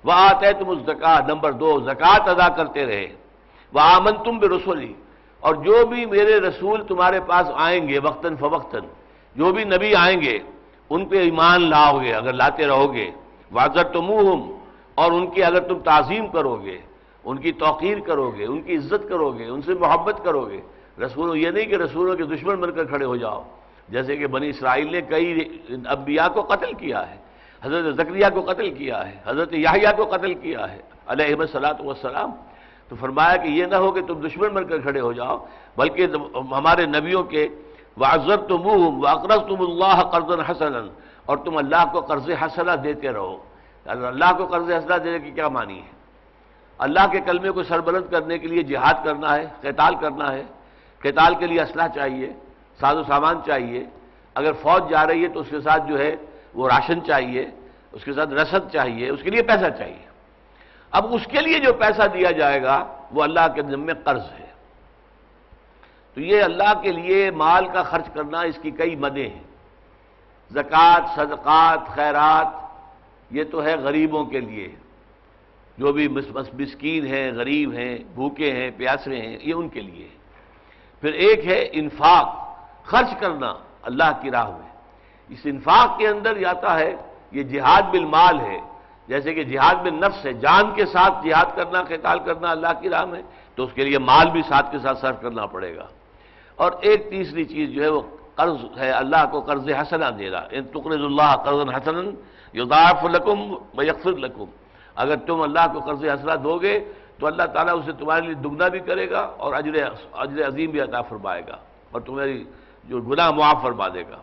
وآتیتم الزکاۃ، نمبر 2 زکوٰۃ ادا کرتے رہے، وآمنتم برسلی، اور جو بھی میرے رسول تمہارے پاس آئیں گے وقتاً فوقتاً، جو بھی نبی آئیں گے ان پہ ایمان لاؤ گے اگر لاتے رہو گے، وعزرتموہم، اور ان کی اگر تم تعظیم کرو گے، ان کی توقیر کرو گے، ان کی عزت کرو گے، ان سے محبت کرو گے، رسولوں یہ نہیں کہ رسولوں کے دشمن بن کر کھڑے ہو جاؤ، جیسے کہ بنی اسرائیل نے کئی انبیاء کو قتل کیا ہے، حضرت زکریا کو قتل کیا ہے، حضرت یحییٰ کو قتل کیا ہے علیہم الصلاۃ والسلام، تو فرمایا کہ یہ نہ ہو کہ تم دشمن بن کر کھڑے ہو جاؤ، بلکہ ہمارے نبیوں کے وَعَزَّرْتُمُوهُمْ وَأَقْرَضْتُمُ اللَّهَ قَرْضًا حَسَنًا، اور تم اللہ کو قرض حسنہ دیتے رہو۔ اللہ کو قرض حسنہ دینے کی کیا معنی ہے؟ اللہ کے کلمے کو سربلند کرنے کے لیے جہاد کرنا ہے، قتال کرنا ہے، قتال کے لیے اسلحہ چاہیے، ساز و سامان چاہیے، اگر فوج جا رہی ہے تو اس کے ساتھ جو ہے وہ راشن چاہیے، اس کے ساتھ رسد چاہیے، اس کے لیے پیسہ چاہیے۔ اب اس کے لیے جو پیسہ دیا جائے گا وہ اللہ کے ذمے قرض ہے۔ تو یہ اللہ کے لیے مال کا خرچ کرنا، اس کی کئی مدیں ہیں، زکوٰۃ، صدقات، خیرات، یہ تو ہے غریبوں کے لیے، جو بھی مسکین ہیں، غریب ہیں، بھوکے ہیں، پیاسے ہیں، یہ ان کے لیے۔ پھر ایک ہے انفاق، خرچ کرنا اللہ کی راہ میں۔ اس انفاق کے اندر آتا ہے یہ جہاد بالمال ہے، جیسے کہ جہاد بالنفس ہے، جان کے ساتھ جہاد کرنا، قتال کرنا اللہ کی راہ میں، تو اس کے لیے مال بھی ساتھ کے ساتھ صرف کرنا پڑے گا۔ اور ایک تیسری چیز جو ہے وہ قرض ہے، اللہ کو قرض حسنہ دے رہا، ان تقرضوا اللہ قرضا حسنا یضاعف لکم ویغفر لکم، اگر تم اللہ کو قرض حسنہ دو گے تو اللہ تعالیٰ اسے تمہارے لیے دگنا بھی کرے گا اور اجر عظیم بھی عطا فرمائے گا، اور تمہاری جو گناہ معاف فرما دے گا۔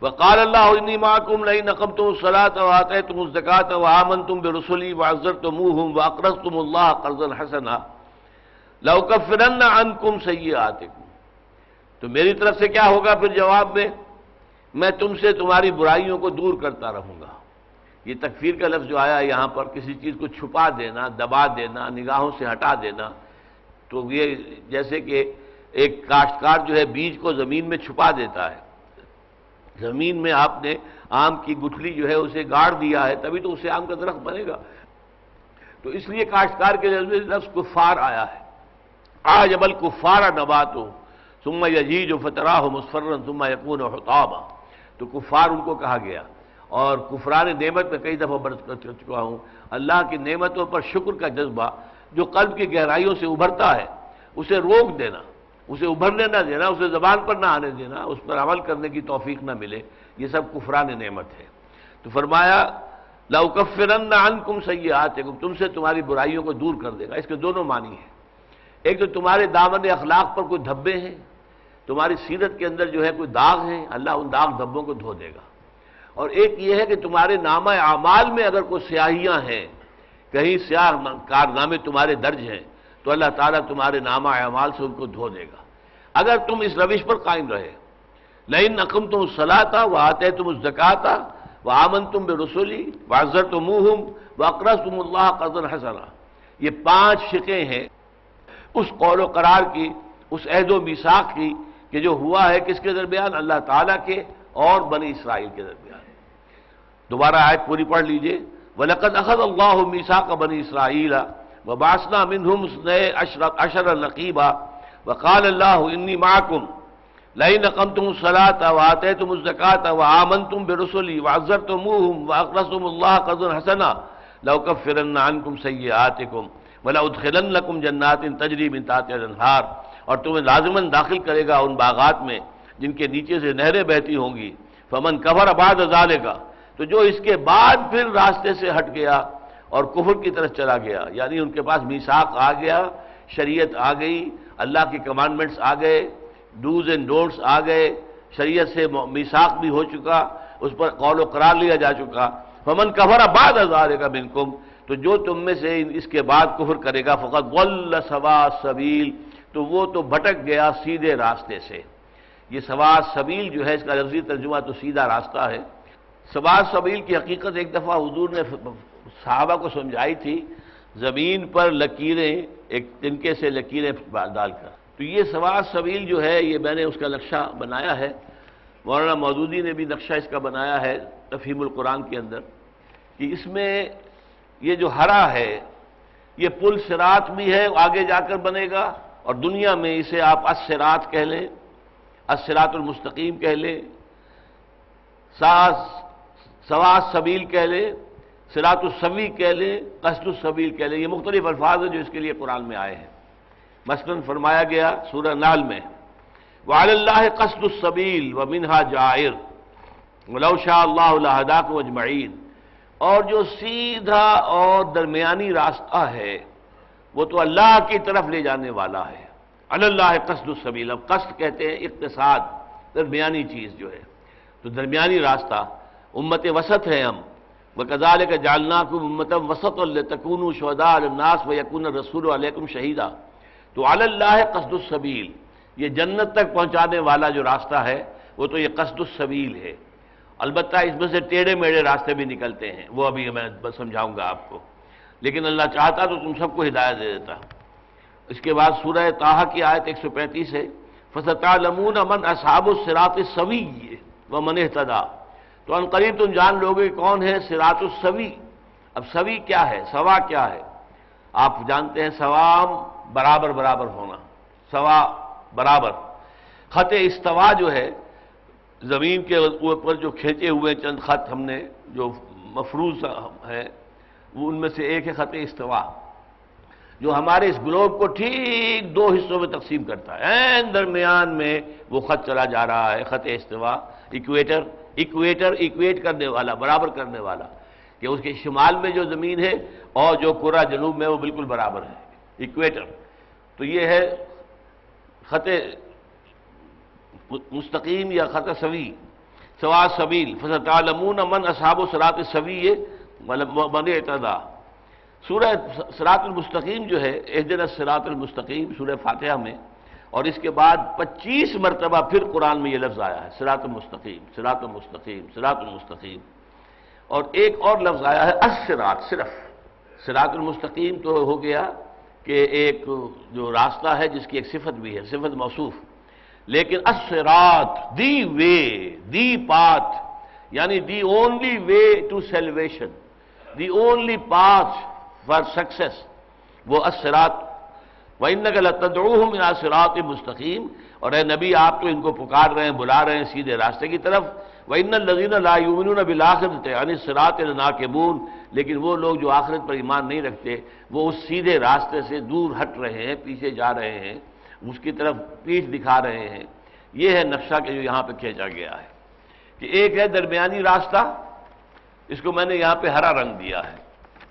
وقال اللہ انی معکم لئن اقمتم الصلاۃ وآتیتم الزکاۃ وآمنتم برسلی وعزرتموہم واقرضتم اللہ قرضا حسنا لأکفرن عنکم سیئاتکم، تو میری طرف سے کیا ہوگا پھر جواب میں تم سے تمہاری برائیوں کو دور کرتا رہوں گا۔ یہ تکفیر کا لفظ جو آیا یہاں پر، کسی چیز کو چھپا دینا، دبا دینا، نگاہوں سے ہٹا دینا، تو یہ جیسے کہ ایک کاشتکار جو ہے بیج کو زمین میں چھپا دیتا ہے، زمین میں آپ نے آم کی گٹھلی جو ہے اسے گاڑ دیا ہے تبھی تو اسے آم کا درخت بنے گا۔ تو اس لیے کاشتکار کے لفظ کفار آیا ہے، اعجب الکفار نباتہ ثم یہیج فتراہ مصفرا ثم یکون حطاما، تو کفار ان کو کہا گیا۔ اور کفران نعمت میں کئی دفعہ برس کر چکا ہوں، اللہ کی نعمتوں پر شکر کا جذبہ جو قلب کی گہرائیوں سے ابھرتا ہے اسے روک دینا، اسے ابھرنے نہ دینا، اسے زبان پر نہ آنے دینا، اس پر عمل کرنے کی توفیق نہ ملے، یہ سب کفران نعمت ہے۔ تو فرمایا لأکفرن عنکم سیئاتکم، تم سے تمہاری برائیوں کو دور کر دے گا۔ اس کے دونوں معنی ہیں، ایک تو تمہارے دامن اخلاق پر کوئی دھبے ہیں، تمہاری سیرت کے اندر جو ہے کوئی داغ ہیں، اللہ ان داغ دھبوں کو دھو دے گا، اور ایک یہ ہے کہ تمہارے نامہ اعمال میں اگر کوئی سیاہیاں ہیں، کہیں سیاہ کارنامے تمہارے درج ہیں، تو اللہ تعالیٰ تمہارے نامہ اعمال سے ان کو دھو دے گا اگر تم اس روش پر قائم رہے۔ لئن اقمتم الصلاۃ وآتیتم الزکاۃ وآمنتم برسلی وعزرتموہم واقرضتم اللہ قرضا حسنا، یہ 5 شقیں ہیں اس قول و قرار کی، اس عہد و میثاق کی کہ جو ہوا ہے کس کے درمیان؟ اللہ تعالیٰ کے اور بنی اسرائیل کے درمیان۔ دوبارہ آیت پوری پڑھ لیجئے، وَلَقَدْ أَخَذَ اللَّهُ مِيثَاقَ بَنِي إِسْرَائِيلَ وَبَعَثْنَا مِنْهُمْ 12 نَقِيبًا وَقَالَ اللَّهُ إِنِّي مَعَكُمْ لَئِنْ أَقَمْتُمُ الصَّلَاةَ وَآتَيْتُمُ الزَّكَاةَ وَآمَنْتُمْ بِرُسُلِي وَعَزَّرْتُمُوهُمْ وَأَقْرَضْتُمُ اللَّهَ قَرْضًا حَسَنًا لَأُكَفِّرَنَّ عَنْكُمْ سَيِّئَاتِكُمْ وَلَأُدْخِلَنَّكُمْ جَنَّاتٍ تَجْرِي مِنْ تحتها الْأَنْهَارُ، اور تمہیں لازماً داخل کرے گا ان باغات میں جن کے نیچے سے نہریں بہتی ہوں گی۔ فَمَنْ كَفَرَ بَعْدَ ذَلِكَ، تو جو اس کے بعد پھر راستے سے ہٹ گیا اور کفر کی طرف چلا گیا، یعنی ان کے پاس میثاق آ گیا، شریعت آ گئی، اللہ کی کمانڈمنٹس آ گئے، ڈوز اینڈ ڈونٹس آ گئے، شریعت سے میثاق بھی ہو چکا، اس پر قول و قرار لیا جا چکا۔ فمن کفر بعد ذلک منکم، تو جو تم میں سے اس کے بعد کفر کرے گا فقط ضل سواء السبیل، تو وہ تو بھٹک گیا سیدھے راستے سے۔ یہ سواء السبیل جو ہے اس کا لفظی ترجمہ تو سیدھا راستہ ہے۔ سواء السبیل کی حقیقت ایک دفعہ حضور نے صحابہ کو سمجھائی تھی، زمین پر لکیریں، ایک تنکے سے لکیریں ڈال کر، تو یہ سواء السبیل جو ہے یہ میں نے اس کا نقشہ بنایا ہے، مولانا مودودی نے بھی نقشہ اس کا بنایا ہے تفہیم القرآن کے اندر، کہ اس میں یہ جو ہرا ہے یہ پل صراط بھی ہے، آگے جا کر بنے گا، اور دنیا میں اسے آپ الصراط کہہ لیں، الصراط المستقیم کہہ لیں، سواء السبیل کہہ لیں، صراط السوی کہہ لیں، قصد السبیل کہہ لیں، یہ مختلف الفاظ ہیں جو اس کے لیے قرآن میں آئے ہیں۔ مثلا فرمایا گیا سورہ نحل میں وَعَلَى اللَّهِ قَصْدُ السَّبِيلِ وَمِنْهَا جَائِرٌ وَلَوْ شَاءَ اللَّهُ لَهَدَاكُمْ أَجْمَعِينَ، اور جو سیدھا اور درمیانی راستہ ہے وہ تو اللہ کی طرف لے جانے والا ہے۔ علی اللہ قصد السبیل، اب قصد کہتے ہیں اقتصاد، درمیانی چیز جو ہے، تو درمیانی راستہ، امت وسط ہے ہم، وَكَذَلِكَ جَعَلْنَاكُمْ أُمَّةً وَسَطًا لِتَكُونُوا شُهَدَاءَ عَلَى النَّاسِ وَيَكُونَ الرَّسُولُ عَلَيْكُمْ شَهِيدًا، تو علی اللہ قصد السبیل، یہ جنت تک پہنچانے والا جو راستہ ہے وہ تو یہ قصد السبیل ہے۔ البتہ اس میں سے ٹیڑھے میڑھے راستے بھی نکلتے ہیں، وہ ابھی میں بس سمجھاؤں گا آپ کو، لیکن اللہ چاہتا تو تم سب کو ہدایت دے دیتا۔ اس کے بعد سورہ طٰہٰ کی آیت 135 ہے، فَسَتَعْلَمُونَ مَنْ أَصْحَابُ الصِّرَاطِ السَّوِيِّ وَمَنِ اهْتَدَىٰ، تو ان قریب تم جان لوگے کون ہے صراط السوی۔ اب سوی کیا ہے، سوا کیا ہے؟ آپ جانتے ہیں سوام برابر برابر ہونا، سوا برابر۔ خط استوا جو ہے، زمین کے اوپر جو کھینچے ہوئے چند خط ہم نے جو مفروض ہیں، وہ ان میں سے ایک ہے خط استوا، جو ہمارے اس گلوب کو ٹھیک دو حصوں میں تقسیم کرتا ہے، این درمیان میں وہ خط چلا جا رہا ہے، خط استوا، ایکویٹ کرنے والا، برابر کرنے والا، کہ اس کے شمال میں جو زمین ہے اور جو کرہ جنوب میں وہ بالکل برابر ہے، ایکویٹر۔ تو یہ ہے خط مستقیم یا خط سوی، سوا سبیل، فَسَتَعْلَمُونَ مَنْ أَصْحَابُ الصِّرَاطِ السَّوِيِّ وَمَنِ اهْتَدَىٰ۔ سورہ صراط المستقیم جو ہے، اهدنا الصراط المستقیم، سورہ فاتحہ میں، اور اس کے بعد 25 مرتبہ پھر قرآن میں یہ لفظ آیا ہے، صراط المستقیم، صراط المستقیم، صراط المستقیم، اور ایک اور لفظ آیا ہے الصراط، صرف صراط المستقیم تو ہو گیا کہ ایک جو راستہ ہے جس کی ایک صفت بھی ہے، صفت موصوف، لیکن الصراط، دی وے، دی پاتھ، یعنی the only way to salvation, the only path for success, وہ الصراط۔ وَإِنَّكَ لَتَدْعُوهُمْ إِلَىٰ صِرَاطٍ مُسْتَقِيمٍ، اور اے نبی آپ تو ان کو پکار رہے ہیں، بلا رہے ہیں سیدھے راستے کی طرف۔ وَإِنَّ الَّذِينَ لَا يُؤْمِنُونَ بِالْآخِرَةِ عَنِ الصِّرَاطِ لَنَاكِبُونَ، لیکن وہ لوگ جو آخرت پر ایمان نہیں رکھتے، وہ اس سیدھے راستے سے دور ہٹ رہے ہیں، پیچھے جا رہے ہیں، اس کی طرف پیٹھ دکھا رہے ہیں۔ یہ ہے نقشہ کہ جو یہاں پہ کھینچا گیا ہے، کہ ایک ہے درمیانی راستہ، اس کو میں نے یہاں پہ ہرا رنگ دیا ہے،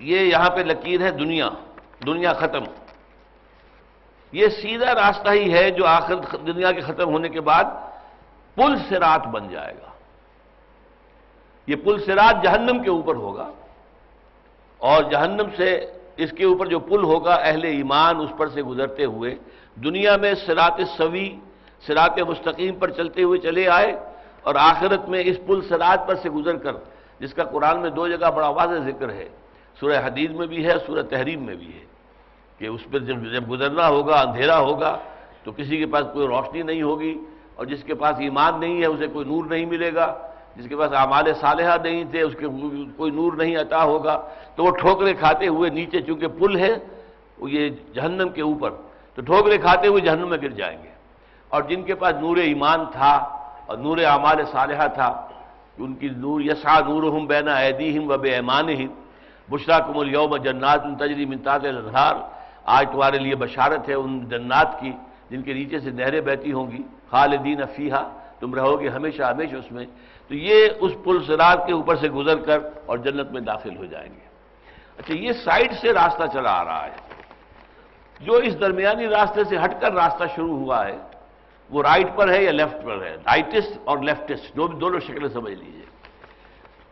یہ یہاں پہ لکیر ہے دنیا ختم، یہ سیدھا راستہ ہی ہے جو آخر دنیا کے ختم ہونے کے بعد پل صراط بن جائے گا۔ یہ پل صراط جہنم کے اوپر ہوگا، اور جہنم سے اس کے اوپر جو پل ہوگا، اہل ایمان اس پر سے گزرتے ہوئے دنیا میں صراط سوی، صراط مستقیم پر چلتے ہوئے چلے آئے، اور آخرت میں اس پل صراط پر سے گزر کر، جس کا قرآن میں 2 جگہ بڑا واضح ذکر ہے، سورہ حدید میں بھی ہے، سورہ تحریم میں بھی ہے، کہ اس پر جب گزرنا ہوگا، اندھیرا ہوگا، تو کسی کے پاس کوئی روشنی نہیں ہوگی، اور جس کے پاس ایمان نہیں ہے اسے کوئی نور نہیں ملے گا، جس کے پاس اعمال صالحہ نہیں تھے اس کے کوئی نور نہیں عطا ہوگا، تو وہ ٹھوکریں کھاتے ہوئے نیچے، چونکہ پل ہے وہ یہ جہنم کے اوپر، تو ٹھوکریں کھاتے ہوئے جہنم میں گر جائیں گے۔ اور جن کے پاس نور ایمان تھا اور نور اعمال صالحہ تھا، ان کی نور یسعی نورہم بین ایدیہم و بایمانہم، بشراکم الیوم جنات تجری من تحتہا الانہار، آج تمہارے لیے بشارت ہے ان جنات کی جن کے نیچے سے نہریں بہتی ہوں گی، خالدین فیہا، تم رہو گے ہمیشہ ہمیشہ اس میں۔ تو یہ اس پل صراط کے اوپر سے گزر کر اور جنت میں داخل ہو جائیں گے۔ اچھا، یہ سائڈ سے راستہ چلا آ رہا ہے، جو اس درمیانی راستے سے ہٹ کر راستہ شروع ہوا ہے وہ رائٹ پر ہے یا لیفٹ پر ہے، رائٹسٹ اور لیفٹسٹ دونوں شکلیں سمجھ لیجئے۔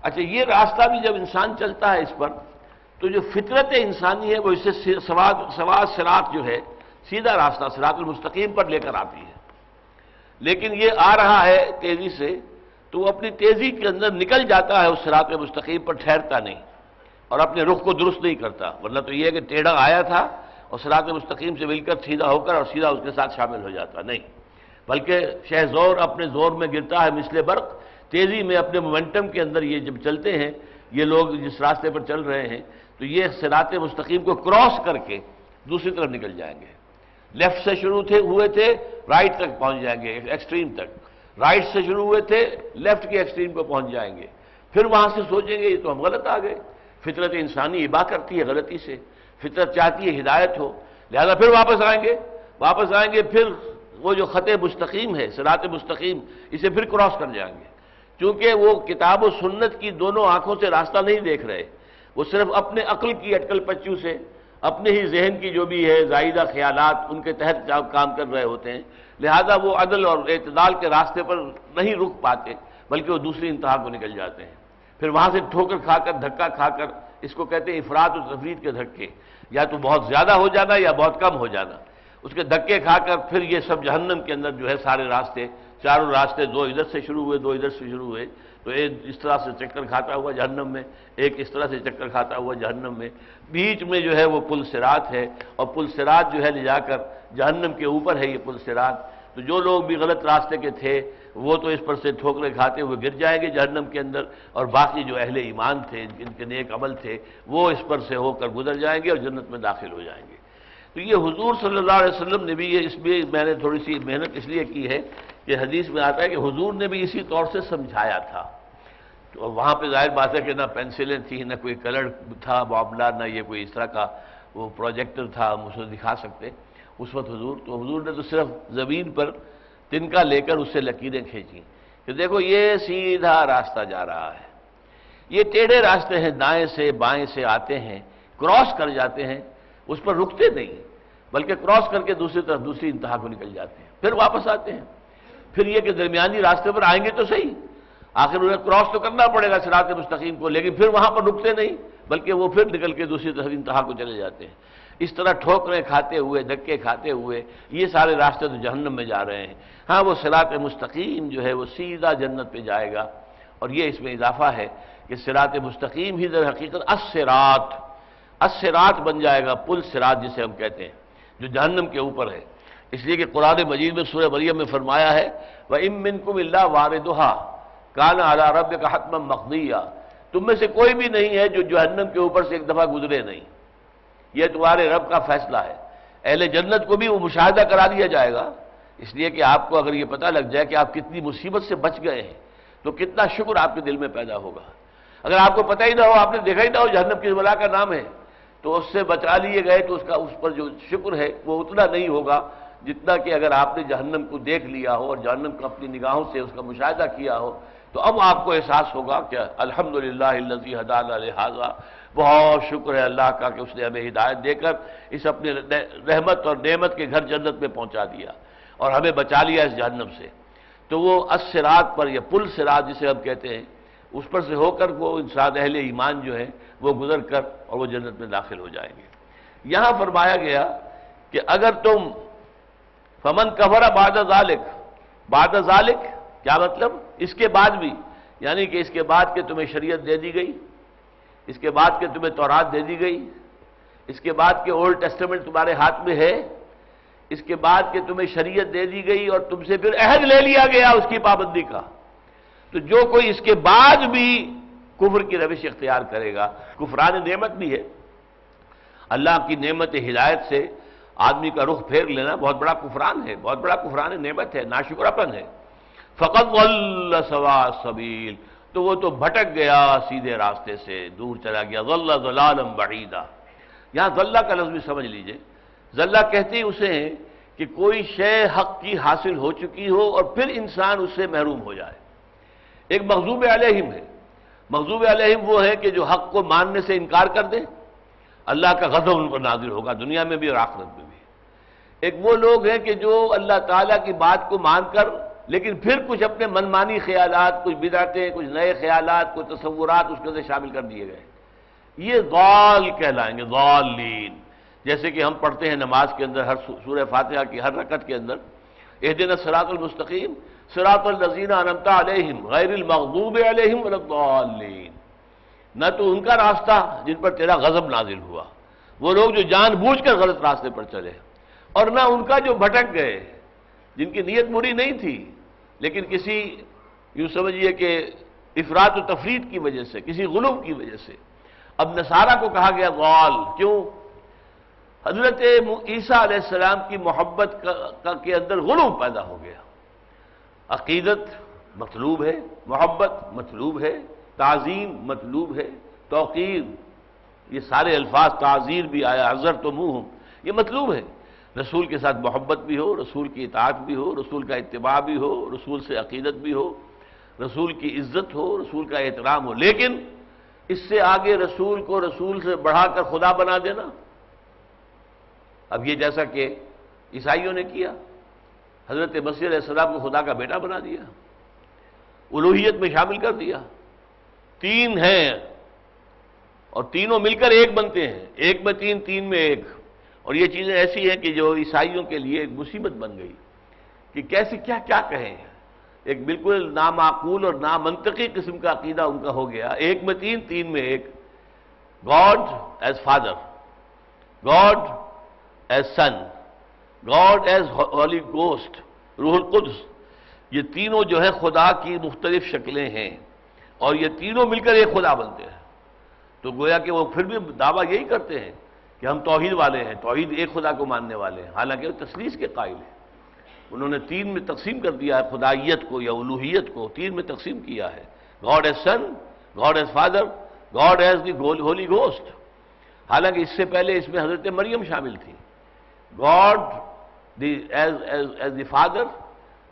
اچھا، یہ راستہ بھی جب انسان چلتا ہے اس پر، تو جو فطرت انسانی ہے وہ اس سے سوا صراط جو ہے، سیدھا راستہ صراط المستقیم پر لے کر آتی ہے، لیکن یہ آ رہا ہے تیزی سے، تو وہ اپنی تیزی کے اندر نکل جاتا ہے اس صراط مستقیم پر، ٹھہرتا نہیں اور اپنے رخ کو درست نہیں کرتا، ورنہ تو یہ ہے کہ ٹیڑھا آیا تھا اور صراط مستقیم سے مل کر سیدھا ہو کر اور سیدھا اس کے ساتھ شامل ہو جاتا، نہیں، بلکہ شہزور اپنے زور میں گرتا ہے مثل برق، تیزی میں اپنے مومنٹم کے اندر یہ جب چلتے ہیں یہ لوگ جس راستے پر چل رہے ہیں، تو یہ صراط مستقیم کو کراس کر کے دوسری طرف نکل جائیں گے، لیفٹ سے شروع ہوئے تھے رائٹ تک پہنچ جائیں گے، ایکسٹریم تک، رائٹ سے شروع ہوئے تھے لیفٹ کے ایکسٹریم کو پہنچ جائیں گے، پھر وہاں سے سوچیں گے یہ تو ہم غلط آ گئے، فطرت انسانی ابا کرتی ہے غلطی سے، فطرت چاہتی ہے ہدایت ہو، لہذا پھر واپس آئیں گے، پھر وہ جو خط مستقیم ہے صراط مستقیم، اسے پھر کراس کر جائیں گے، چونکہ وہ کتاب و سنت کی دونوں آنکھوں سے راستہ نہیں دیکھ رہے، وہ صرف اپنے عقل کی اٹکل پچو سے، اپنے ہی ذہن کی جو بھی ہے زائدہ خیالات ان کے تحت کام کر رہے ہوتے ہیں، لہذا وہ عدل اور اعتدال کے راستے پر نہیں رک پاتے بلکہ وہ دوسری انتہا کو نکل جاتے ہیں، پھر وہاں سے ٹھوکر کھا کر دھکا کھا کر، اس کو کہتے ہیں افراط و تفریط کے دھکے، یا تو بہت زیادہ ہو جانا یا بہت کم ہو جانا، اس کے دھکے کھا کر پھر یہ سب جہنم کے اندر جو ہے سارے راستے، چاروں راستے، دو ادھر سے شروع ہوئے، دو ادھر سے شروع ہوئے، تو ایک اس طرح سے چکر کھاتا ہوا جہنم میں، ایک اس طرح سے چکر کھاتا ہوا جہنم میں، بیچ میں جو ہے وہ پل صراط ہے، اور پل صراط جو ہے لے جا کر جہنم کے اوپر ہے یہ پل صراط، تو جو لوگ بھی غلط راستے کے تھے وہ تو اس پر سے ٹھوکریں کھاتے ہوئے گر جائیں گے جہنم کے اندر، اور باقی جو اہل ایمان تھے، جن کے نیک عمل تھے، وہ اس پر سے ہو کر گزر جائیں گے اور جنت میں داخل ہو جائیں گے۔ تو یہ حضور صلی اللہ علیہ وسلم نے بھی اس میں میں نے تھوڑی سی محنت اس لیے کی ہے کہ حدیث میں آتا ہے کہ حضور نے بھی اسی طور سے سمجھایا تھا، تو وہاں پہ ظاہر بات ہے کہ نہ پینسلیں تھیں، نہ کوئی کلر تھا معاملہ، نہ یہ کوئی اس طرح کا وہ پروجیکٹر تھا ہم اسے دکھا سکتے اس وقت حضور نے تو صرف زمین پر تنکا لے کر اس سے لکیریں کھینچیں کہ دیکھو یہ سیدھا راستہ جا رہا ہے، یہ ٹیڑھے راستے ہیں، دائیں سے بائیں سے آتے ہیں، کراس کر جاتے ہیں، اس پر رکتے نہیں بلکہ کراس کر کے دوسری طرف دوسری انتہا کو نکل جاتے ہیں، پھر واپس آتے ہیں، پھر یہ کہ درمیانی راستے پر آئیں گے تو صحیح، آخر انہیں کراس تو کرنا پڑے گا صراط مستقیم کو، لیکن پھر وہاں پر رکتے نہیں بلکہ وہ پھر نکل کے دوسری طرف انتہا کو چلے جاتے ہیں۔ اس طرح ٹھوکریں کھاتے ہوئے، دھکے کھاتے ہوئے یہ سارے راستے تو جہنم میں جا رہے ہیں۔ ہاں وہ صراط مستقیم جو ہے وہ سیدھا جنت پہ جائے گا، اور یہ اس میں اضافہ ہے کہ صراط مستقیم ہی در حقیقت الصراط بن جائے گا، پل صراط جسے ہم کہتے ہیں جو جہنم کے اوپر ہے، اس لیے کہ قرآن مجید میں سورہ مریم میں فرمایا ہے وَإِن مِّنكُمْ إِلَّا وَارِدُهَا كَانَ عَلَىٰ رَبِّكَ حَتْمًا مَقْضِيًّا، تم میں سے کوئی بھی نہیں ہے جو جہنم کے اوپر سے ایک دفعہ گزرے نہیں، یہ تمہارے رب کا فیصلہ ہے۔ اہل جنت کو بھی وہ مشاہدہ کرا دیا جائے گا، اس لیے کہ آپ کو اگر یہ پتہ لگ جائے کہ آپ کتنی مصیبت سے بچ گئے ہیں تو کتنا شکر آپ کے دل میں پیدا ہوگا۔ اگر آپ کو پتہ ہی نہ ہو، آپ نے دیکھا ہی نہ ہو جہنم کس بلا کا نام ہے، تو اس سے بچا لیے گئے تو اس پر جو شکر ہے وہ اتنا نہیں ہوگا جتنا کہ اگر آپ نے جہنم کو دیکھ لیا ہو اور جہنم کو اپنی نگاہوں سے اس کا مشاہدہ کیا ہو، تو اب آپ کو احساس ہوگا کہ الحمدللہ الذی ہدانا لہذا، بہت شکر ہے اللہ کا کہ اس نے ہمیں ہدایت دے کر اس اپنے رحمت اور نعمت کے گھر جنت میں پہنچا دیا اور ہمیں بچا لیا اس جہنم سے۔ تو وہ الصراط پر یا پل صراط جسے ہم کہتے ہیں، اس پر سے ہو کر وہ انسان اہل ایمان جو ہیں وہ گزر کر اور وہ جنت میں داخل ہو جائیں گے۔ یہاں فرمایا گیا کہ اگر تم فمن کفر بعد ذالک کیا مطلب؟ اس کے بعد بھی، یعنی کہ اس کے بعد کہ تمہیں شریعت دے دی گئی، اس کے بعد کہ تمہیں تورات دے دی گئی، اس کے بعد کہ اولڈ ٹیسٹمنٹ تمہارے ہاتھ میں ہے، اس کے بعد کہ تمہیں شریعت دے دی گئی اور تم سے پھر عہد لے لیا گیا اس کی پابندی کا، تو جو کوئی اس کے بعد بھی کفر کی روش اختیار کرے گا، کفران نعمت بھی ہے، اللہ کی نعمت ہدایت سے آدمی کا رخ پھیر لینا بہت بڑا کفران ہے، بہت بڑا کفران نعمت ہے، ناشکراپن ہے۔ فقط ضل سواء السبیل، تو وہ تو بھٹک گیا سیدھے راستے سے، دور چلا گیا، ضل ضلالا بعیدا۔ یہاں ضلہ کا لفظ بھی سمجھ لیجئے، ضلہ کہتے ہی اسے ہیں کہ کوئی شے حق کی حاصل ہو چکی ہو اور پھر انسان اس سے محروم ہو جائے۔ ایک مغضوب علیہم ہے، مغضوب علیہم وہ ہے کہ جو حق کو ماننے سے انکار کر دے، اللہ کا غضب ان پر نازل ہوگا دنیا میں بھی اور آخرت میں بھی۔ ایک وہ لوگ ہیں کہ جو اللہ تعالیٰ کی بات کو مان کر لیکن پھر کچھ اپنے منمانی خیالات، کچھ بدعتیں، کچھ نئے خیالات، کچھ تصورات اس کے اندر شامل کر دیے گئے، یہ ضال کہلائیں گے، ضالین۔ جیسے کہ ہم پڑھتے ہیں نماز کے اندر ہر سورہ فاتحہ کی ہر رکعت کے اندر اہدنا الصراط المستقیم صراط الذین انعمت علیہم غیر المغضوب علیہم ولا الضالین، نہ تو ان کا راستہ جن پر تیرا غضب نازل ہوا، وہ لوگ جو جان بوجھ کر غلط راستے پر چلے، اور نہ ان کا جو بھٹک گئے جن کی نیت بری نہیں تھی لیکن کسی یوں سمجھیے کہ افراط و تفریط کی وجہ سے، کسی غلو کی وجہ سے۔ اب نصارہ کو کہا گیا ضال، کیوں؟ حضرت عیسیٰ علیہ السلام کی محبت کے اندر غلو پیدا ہو گیا۔ عقیدت مطلوب ہے، محبت مطلوب ہے، تعظیم مطلوب ہے، توقیر، یہ سارے الفاظ، تعزیر بھی آیا، عزرتموہم، یہ مطلوب ہے۔ رسول کے ساتھ محبت بھی ہو، رسول کی اطاعت بھی ہو، رسول کا اتباع بھی ہو، رسول سے عقیدت بھی ہو، رسول کی عزت ہو، رسول کا احترام ہو، لیکن اس سے آگے رسول کو رسول سے بڑھا کر خدا بنا دینا، اب یہ جیسا کہ عیسائیوں نے کیا، حضرت مسیح علیہ السلام کو خدا کا بیٹا بنا دیا، الوہیت میں شامل کر دیا، تین ہیں اور تینوں مل کر ایک بنتے ہیں، ایک میں تین، تین میں ایک۔ اور یہ چیزیں ایسی ہیں کہ جو عیسائیوں کے لیے ایک مصیبت بن گئی کہ کیسے کیا کیا کہیں، ایک بالکل نامعقول اور نامنطقی قسم کا عقیدہ ان کا ہو گیا، ایک میں تین، تین میں ایک، God is father, God is sun, God is holy ghost, روح القدس، یہ تینوں جو ہے خدا کی مختلف شکلیں ہیں اور یہ تینوں مل کر ایک خدا بنتے ہیں۔ تو گویا کہ وہ پھر بھی دعویٰ یہی کرتے ہیں کہ ہم توحید والے ہیں، توحید ایک خدا کو ماننے والے ہیں، حالانکہ وہ تثلیث کے قائل ہیں۔ انہوں نے تین میں تقسیم کر دیا ہے خدائیت کو یا الوہیت کو، تین میں تقسیم کیا ہے، God is sun, God is father, God is the Holy Ghost. حالانکہ اس سے پہلے اس میں حضرت مریم شامل تھی، God is the Father,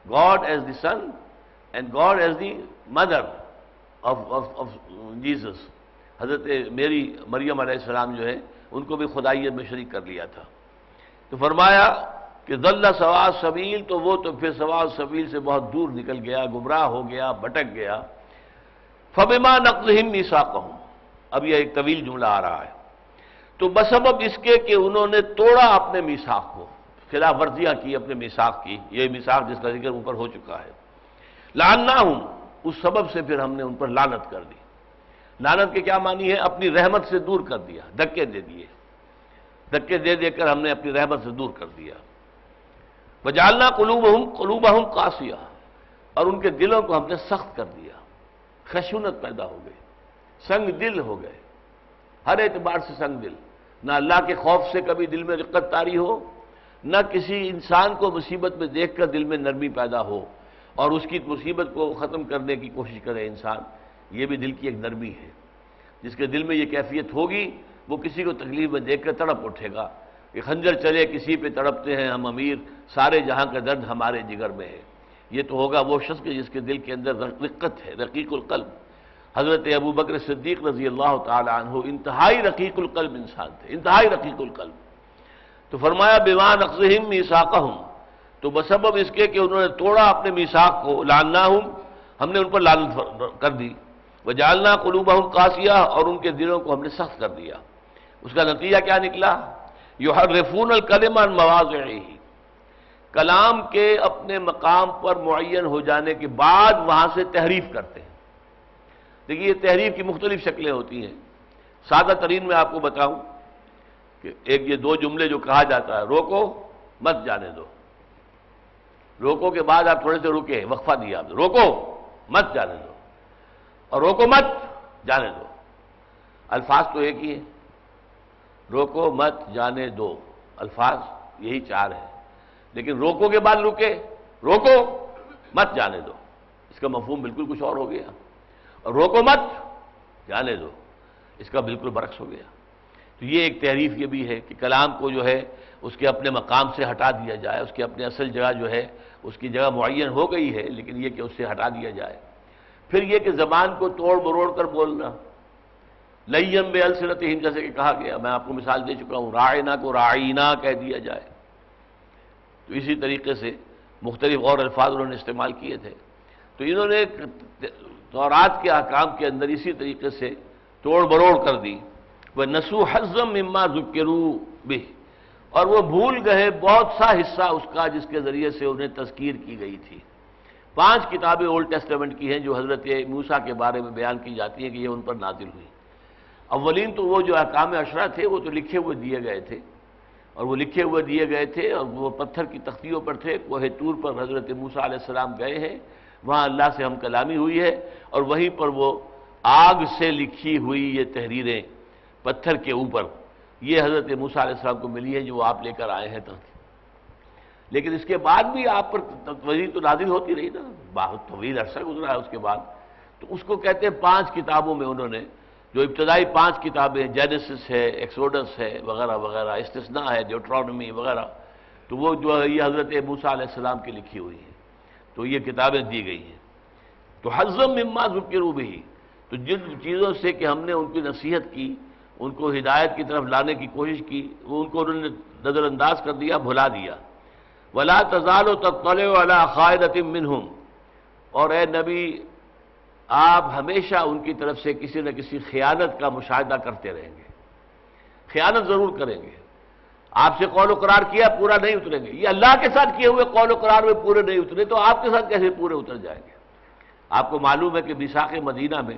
God is the Son and God is the mother of Jesus. حضرت مریم علیہ السلام جو ہے ان کو بھی خدائیت میں شریک کر لیا تھا۔ تو فرمایا کہ ضل سواء السبیل، تو وہ تو پھر سواء السبیل سے بہت دور نکل گیا، گمراہ ہو گیا، بھٹک گیا۔ فبما نقضهم میثاقهم، اب یہ ایک طویل جملہ آ رہا ہے، تو بسبب اس کے کہ انہوں نے توڑا اپنے میثاق کو، خلاف ورزیاں کی اپنے میثاق کی، یہ میثاق جس کا ذکر اوپر ہو چکا ہے، لعناہم، اس سبب سے پھر ہم نے ان پر لعنت کر دی۔ لعنت کے کیا معنی ہے؟ اپنی رحمت سے دور کر دیا، دھکے دے دیے، دھکے دے دے کر ہم نے اپنی رحمت سے دور کر دیا۔ وجعلنا قلوبہم قاسیہ، اور ان کے دلوں کو ہم نے سخت کر دیا، خشونت پیدا ہو گئی، سنگ دل ہو گئے، ہر اعتبار سے سنگ دل، نہ اللہ کے خوف سے کبھی دل میں رقت طاری ہو، نہ کسی انسان کو مصیبت میں دیکھ کر دل میں نرمی پیدا ہو اور اس کی مصیبت کو ختم کرنے کی کوشش کرے انسان۔ یہ بھی دل کی ایک نرمی ہے، جس کے دل میں یہ کیفیت ہوگی وہ کسی کو تکلیف میں دیکھ کر تڑپ اٹھے گا کہ خنجر چلے کسی پہ تڑپتے ہیں ہم امیر، سارے جہاں کا درد ہمارے جگر میں ہے۔ یہ تو ہوگا وہ شخص جس کے دل کے اندر رقت ہے، رقیق القلب۔ حضرت ابو بکر صدیق رضی اللہ تعالی عنہ انتہائی رقیق القلب انسان تھے، انتہائی رقیق القلب۔ تو فرمایا بما نقضہم میثاقہم، تو بسبب اس کے کہ انہوں نے توڑا اپنے میثاق کو، لعناہم، ہم نے ان پر لعنت کر دی، وجعلنا قلوبہم قاسیہ، اور ان کے دلوں کو ہم نے سخت کر دیا۔ اس کا نتیجہ کیا نکلا؟ یحرفون الکلم عن مواضعہ، کلام کے اپنے مقام پر معین ہو جانے کے بعد وہاں سے تحریف کرتے ہیں۔ دیکھیے یہ تحریف کی مختلف شکلیں ہوتی ہیں۔ سادہ ترین میں آپ کو بتاؤں کہ ایک یہ دو جملے جو کہا جاتا ہے، روکو مت جانے دو، روکو کے بعد آپ تھوڑے سے رکے، وقفہ دیا آپ نے، روکو مت جانے دو اور روکو مت جانے دو، الفاظ تو ایک ہی ہے، روکو مت جانے دو، الفاظ یہی چار ہیں، لیکن روکو کے بعد رکے، روکو مت جانے دو، اس کا مفہوم بالکل کچھ اور ہو گیا، اور روکو مت جانے دو اس کا بالکل برعکس ہو گیا۔ تو یہ ایک تحریف یہ بھی ہے کہ کلام کو جو ہے اس کے اپنے مقام سے ہٹا دیا جائے، اس کے اپنے اصل جگہ جو ہے اس کی جگہ معین ہو گئی ہے لیکن یہ کہ اس سے ہٹا دیا جائے۔ پھر یہ کہ زبان کو توڑ مروڑ کر بولنا، لیم بألسنتہم، جیسے کہ کہا گیا، میں آپ کو مثال دے چکا ہوں، راعنا کو راعینا کہہ دیا جائے، تو اسی طریقے سے مختلف اور الفاظ انہوں نے استعمال کیے تھے۔ تو انہوں نے تورات کے احکام کے اندر اسی طریقے سے توڑ مروڑ کر دی۔ وَنَسُوا حَظًّا مِّمَّا ذُكِّرُوا بِهِ، اور وہ بھول گئے بہت سا حصہ اس کا جس کے ذریعے سے انہیں تذکیر کی گئی تھی۔ 5 کتابیں اولڈ ٹیسٹمنٹ کی ہیں جو حضرت موسیٰ کے بارے میں بیان کی جاتی ہیں کہ یہ ان پر نازل ہوئی۔ اولین تو وہ جو احکام عشرہ تھے وہ تو لکھے ہوئے دیے گئے تھے، اور وہ لکھے ہوئے دیے گئے تھے اور وہ پتھر کی تختیوں پر تھے، کوہ طور پر حضرت موسیٰ علیہ السلام گئے ہیں، وہاں اللہ سے ہم کلامی ہوئی ہے، اور وہیں پر وہ آگ سے لکھی ہوئی یہ تحریریں پتھر کے اوپر یہ حضرت موسیٰ علیہ السلام کو ملی ہے جو آپ لے کر آئے ہیں تک۔ لیکن اس کے بعد بھی آپ پر وحی تو نازل ہوتی رہی نا، بہت طویل عرصہ گزرا ہے اس کے بعد، تو اس کو کہتے ہیں 5 کتابوں میں انہوں نے جو ابتدائی 5 کتابیں، جینیسس ہے، ایکسوڈس ہے وغیرہ وغیرہ، استثناء ہے، ڈیوٹرانومی وغیرہ، تو وہ جو ہے یہ حضرت موسیٰ علیہ السلام کی لکھی ہوئی ہیں، تو یہ کتابیں دی گئی ہیں۔ تو حظًّا مما ذکروا بہ، تو جن چیزوں سے کہ ہم نے ان کی نصیحت کی ان کو ہدایت کی طرف لانے کی کوشش کی، وہ ان کو انہوں نے نظر انداز کر دیا، بھلا دیا۔ وَلَا تَزَالُ تَطَّلِعُ عَلَىٰ خَائِنَةٍ مِّنْهُمْ، اور اے نبی آپ ہمیشہ ان کی طرف سے کسی نہ کسی خیانت کا مشاہدہ کرتے رہیں گے، خیانت ضرور کریں گے۔ آپ سے قول و قرار کیا پورا نہیں اتریں گے، یہ اللہ کے ساتھ کیے ہوئے قول و قرار میں پورے نہیں اترے تو آپ کے ساتھ کیسے پورے اتر جائیں گے؟ آپ کو معلوم ہے کہ میثاق مدینہ میں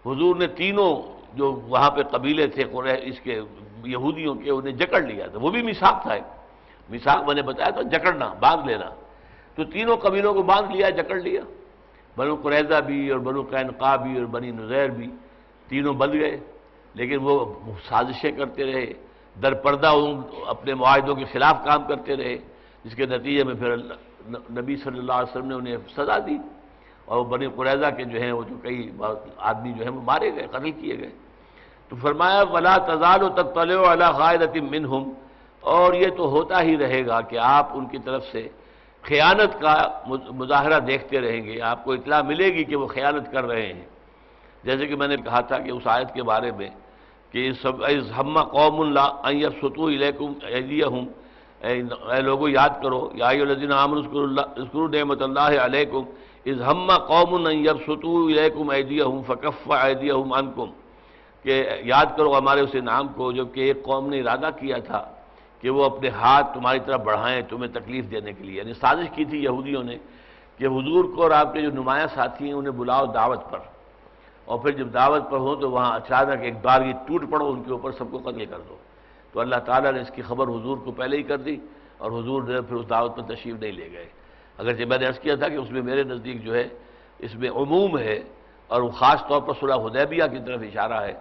حضور نے تینوں جو وہاں پہ قبیلے تھے اس کے یہودیوں کے، انہیں جکڑ لیا تھا، وہ بھی میثاق تھا ایک، میثاق میں نے بتایا تو جکڑنا، باندھ لینا، تو تینوں قبیلوں کو باندھ لیا، جکڑ لیا، بنو قریظہ بھی اور بنو قینقاع بھی اور بنی نذیر بھی، تینوں بندھ گئے، لیکن وہ سازشیں کرتے رہے، در پردہ اپنے معاہدوں کے خلاف کام کرتے رہے، جس کے نتیجے میں پھر نبی صلی اللہ علیہ وسلم نے انہیں سزا دی، اور بنی قریظہ کے جو ہیں وہ جو کئی آدمی جو ہیں وہ مارے گئے، قتل کیے گئے۔ تو فرمایا وَلَا تَزَالُ تَطَّلِعُ عَلَىٰ خَائِنَةٍ مِّنْهُمْ، اور یہ تو ہوتا ہی رہے گا کہ آپ ان کی طرف سے خیانت کا مظاہرہ دیکھتے رہیں گے، آپ کو اطلاع ملے گی کہ وہ خیانت کر رہے ہیں۔ جیسے کہ میں نے کہا تھا کہ اس آیت کے بارے میں کہ اِذْ ہَمَّ قَوْمٌ أَن يَبْسُطُوا إِلَيْكُمْ أَيْدِيَهُمْ، اے لوگو یاد کرو، یا ایھا الذین آمنوا اذکروا نعمت اللہ علیکم اذ ہم قوم ان یبسطوا الیکم ایدیہم فکف ایدیہم عنکم، کہ یاد کرو ہمارے اس انعام کو جب کہ ایک قوم نے ارادہ کیا تھا کہ وہ اپنے ہاتھ تمہاری طرف بڑھائیں تمہیں تکلیف دینے کے لیے، یعنی سازش کی تھی یہودیوں نے کہ حضور کو اور آپ کے جو نمایاں ساتھی ہیں انہیں بلاؤ دعوت پر، اور پھر جب دعوت پر ہوں تو وہاں اچانک ایک بار یہ ٹوٹ پڑو ان کے اوپر، سب کو قتل کر دو۔ تو اللہ تعالیٰ نے اس کی خبر حضور کو پہلے ہی کر دی، اور حضور نے پھر اس دعوت پر تشریف نہیں لے گئے، اگرچہ میں نے عرض کیا تھا کہ اس میں میرے نزدیک جو ہے اس میں عموم ہے، اور وہ خاص طور پر صلح حدیبیہ کی طرف اشارہ ہے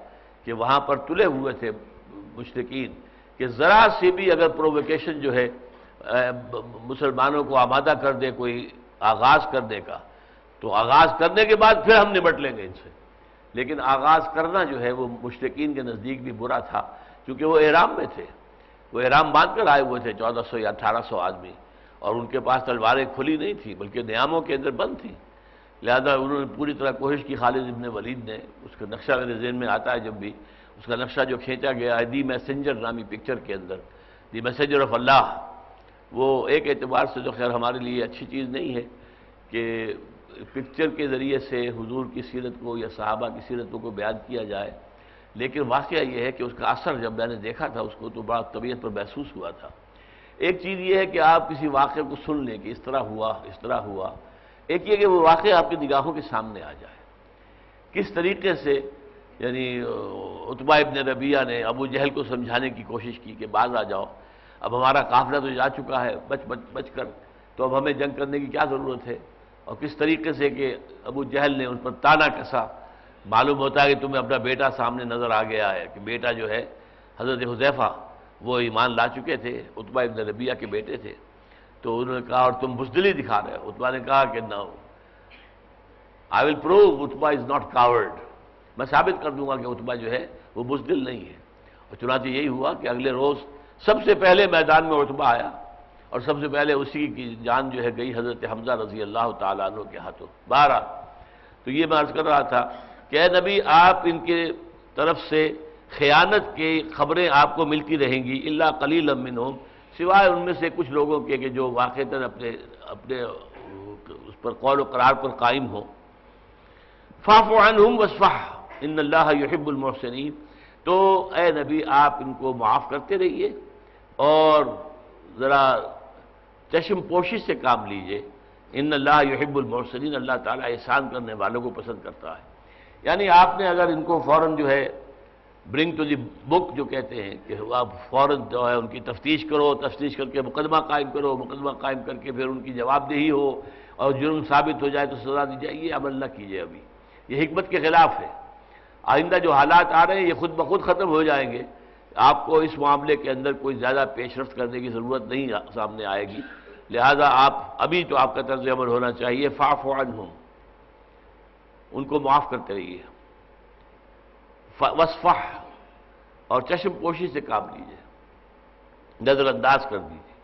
کہ وہاں پر تلے ہوئے تھے مشرکین کہ ذرا سی بھی اگر پروویکیشن جو ہے مسلمانوں کو آمادہ کر دے کوئی آغاز کرنے کا، تو آغاز کرنے کے بعد پھر ہم نمٹ لیں گے ان سے، لیکن آغاز کرنا جو ہے وہ مشرکین کے نزدیک بھی برا تھا، کیونکہ وہ احرام میں تھے، وہ احرام باندھ کر آئے ہوئے تھے 1400 یا 1800 آدمی، اور ان کے پاس تلواریں کھلی نہیں تھیں بلکہ نیاموں کے اندر بند تھیں، لہذا انہوں نے پوری طرح کوشش کی۔ خالد ابن ولید نے، اس کا نقشہ میرے ذہن میں آتا ہے جب بھی، اس کا نقشہ جو کھینچا گیا ہے دی میسنجر نامی پکچر کے اندر، دی میسنجر آف اللہ، وہ ایک اعتبار سے جو خیر ہمارے لیے اچھی چیز نہیں ہے کہ پکچر کے ذریعے سے حضور کی سیرت کو یا صحابہ کی سیرتوں کو بیان کیا جائے، لیکن واقعہ یہ ہے کہ اس کا اثر جب میں نے دیکھا تھا اس کو تو بڑا طبیعت پر محسوس ہوا تھا۔ ایک چیز یہ ہے کہ آپ کسی واقعے کو سن لیں کہ اس طرح ہوا، اس طرح ہوا، ایک یہ کہ وہ واقعہ آپ کی نگاہوں کے سامنے آ جائے، کس طریقے سے یعنی عتبہ ابن ربیعہ نے ابو جہل کو سمجھانے کی کوشش کی کہ باز آ جاؤ، اب ہمارا قافلہ تو جا چکا ہے بچ کر، تو اب ہمیں جنگ کرنے کی کیا ضرورت ہے، اور کس طریقے سے کہ ابو جہل نے ان پر تانا کسا۔ معلوم ہوتا ہے کہ تمہیں اپنا بیٹا سامنے نظر آ گیا ہے کہ بیٹا جو ہے حضرت حذیفہ وہ ایمان لا چکے تھے، عتبہ ابن ربیعہ کے بیٹے تھے، تو انہوں نے کہا اور تم بزدلی دکھا رہے ہو۔ عتبہ نے کہا کہ no I will prove Utbah is not coward, میں ثابت کر دوں گا کہ عتبہ جو ہے وہ بزدل نہیں ہے، اور چنانچہ یہی ہوا کہ اگلے روز سب سے پہلے میدان میں عتبہ آیا، اور سب سے پہلے اسی کی جان جو ہے گئی حضرت حمزہ رضی اللہ تعالیٰ عنہ کے ہاتھوں۔ بہرحال تو یہ میں عرض کر رہا تھا کہ اے نبی آپ ان کے طرف سے خیانت کی خبریں آپ کو ملتی رہیں گی، الا قلیلا منہم، سوائے ان میں سے کچھ لوگوں کے کہ جو واقعتاً اپنے اس پر قول و قرار پر قائم ہوں۔ فاعف عنہم واصفح ان اللہ یحب المحسنین، تو اے نبی آپ ان کو معاف کرتے رہیے اور ذرا چشم پوشی سے کام لیجئے، ان اللہ یحب المحسنین، اللہ تعالیٰ احسان کرنے والوں کو پسند کرتا ہے۔ یعنی آپ نے اگر ان کو فوراً جو ہے برنگ ٹو دی بک جو کہتے ہیں کہ آپ فوراً جو ہے ان کی تفتیش کرو، تفتیش کر کے مقدمہ قائم کرو، مقدمہ قائم کر کے پھر ان کی جواب دہی ہو اور جرم ثابت ہو جائے تو سزا دی جائے، یہ عمل نہ کیجیے، ابھی یہ حکمت کے خلاف ہے۔ آئندہ جو حالات آ رہے ہیں یہ خود بخود ختم ہو جائیں گے، آپ کو اس معاملے کے اندر کوئی زیادہ پیش رفت کرنے کی ضرورت نہیں سامنے آئے گی، لہذا آپ ابھی تو آپ کا طرز عمل ہونا چاہیے فاعف عنہم، ان کو معاف کرتے رہیے، واصفح، اور چشم پوشی سے کام لیجیے، نظر انداز کر دیجیے۔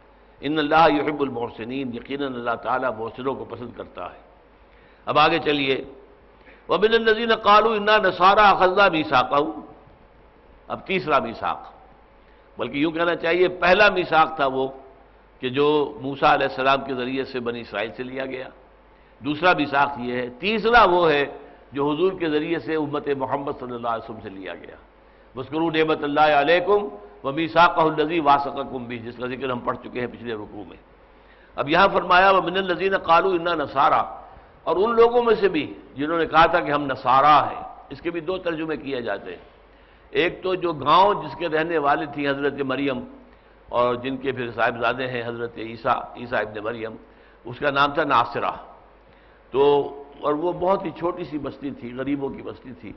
ان اللہ یحب المحسنین، یقیناً اللہ تعالیٰ محسنوں کو پسند کرتا ہے۔ اب آگے چلیے، وَمِنَ الَّذِينَ قَالُوا إِنَّا نَصَارَىٰ أَخَذْنَا مِيثَاقَهُمْ، اب تیسرا میثاق، بلکہ یوں کہنا چاہیے پہلا میثاق تھا وہ کہ جو موسیٰ علیہ السلام کے ذریعے سے بنی اسرائیل سے لیا گیا، دوسرا میثاق یہ ہے، تیسرا وہ ہے جو حضور کے ذریعے سے امت محمد صلی اللہ علیہ وسلم سے لیا گیا۔ وَاذْكُرُوا نِعْمَتَ اللَّهِ عَلَيْكُمْ وَمِيثَاقَهُ الَّذِي وَاثَقَكُم بِهِ، جس کا ذکر ہم پڑھ چکے ہیں پچھلے رکوع میں۔ اب یہاں فرمایا وَمِنَ الَّذِينَ قَالُوا إِنَّا نَصَارَىٰ، اور ان لوگوں میں سے بھی جنہوں نے کہا تھا کہ ہم نصارہ ہیں۔ اس کے بھی دو ترجمے کیے جاتے ہیں، ایک تو جو گاؤں جس کے رہنے والے تھی حضرت مریم اور جن کے پھر صاحبزادے ہیں حضرت عیسیٰ ابن مریم، اس کا نام تھا ناصرہ، تو اور وہ بہت ہی چھوٹی سی بستی تھی، غریبوں کی بستی تھی،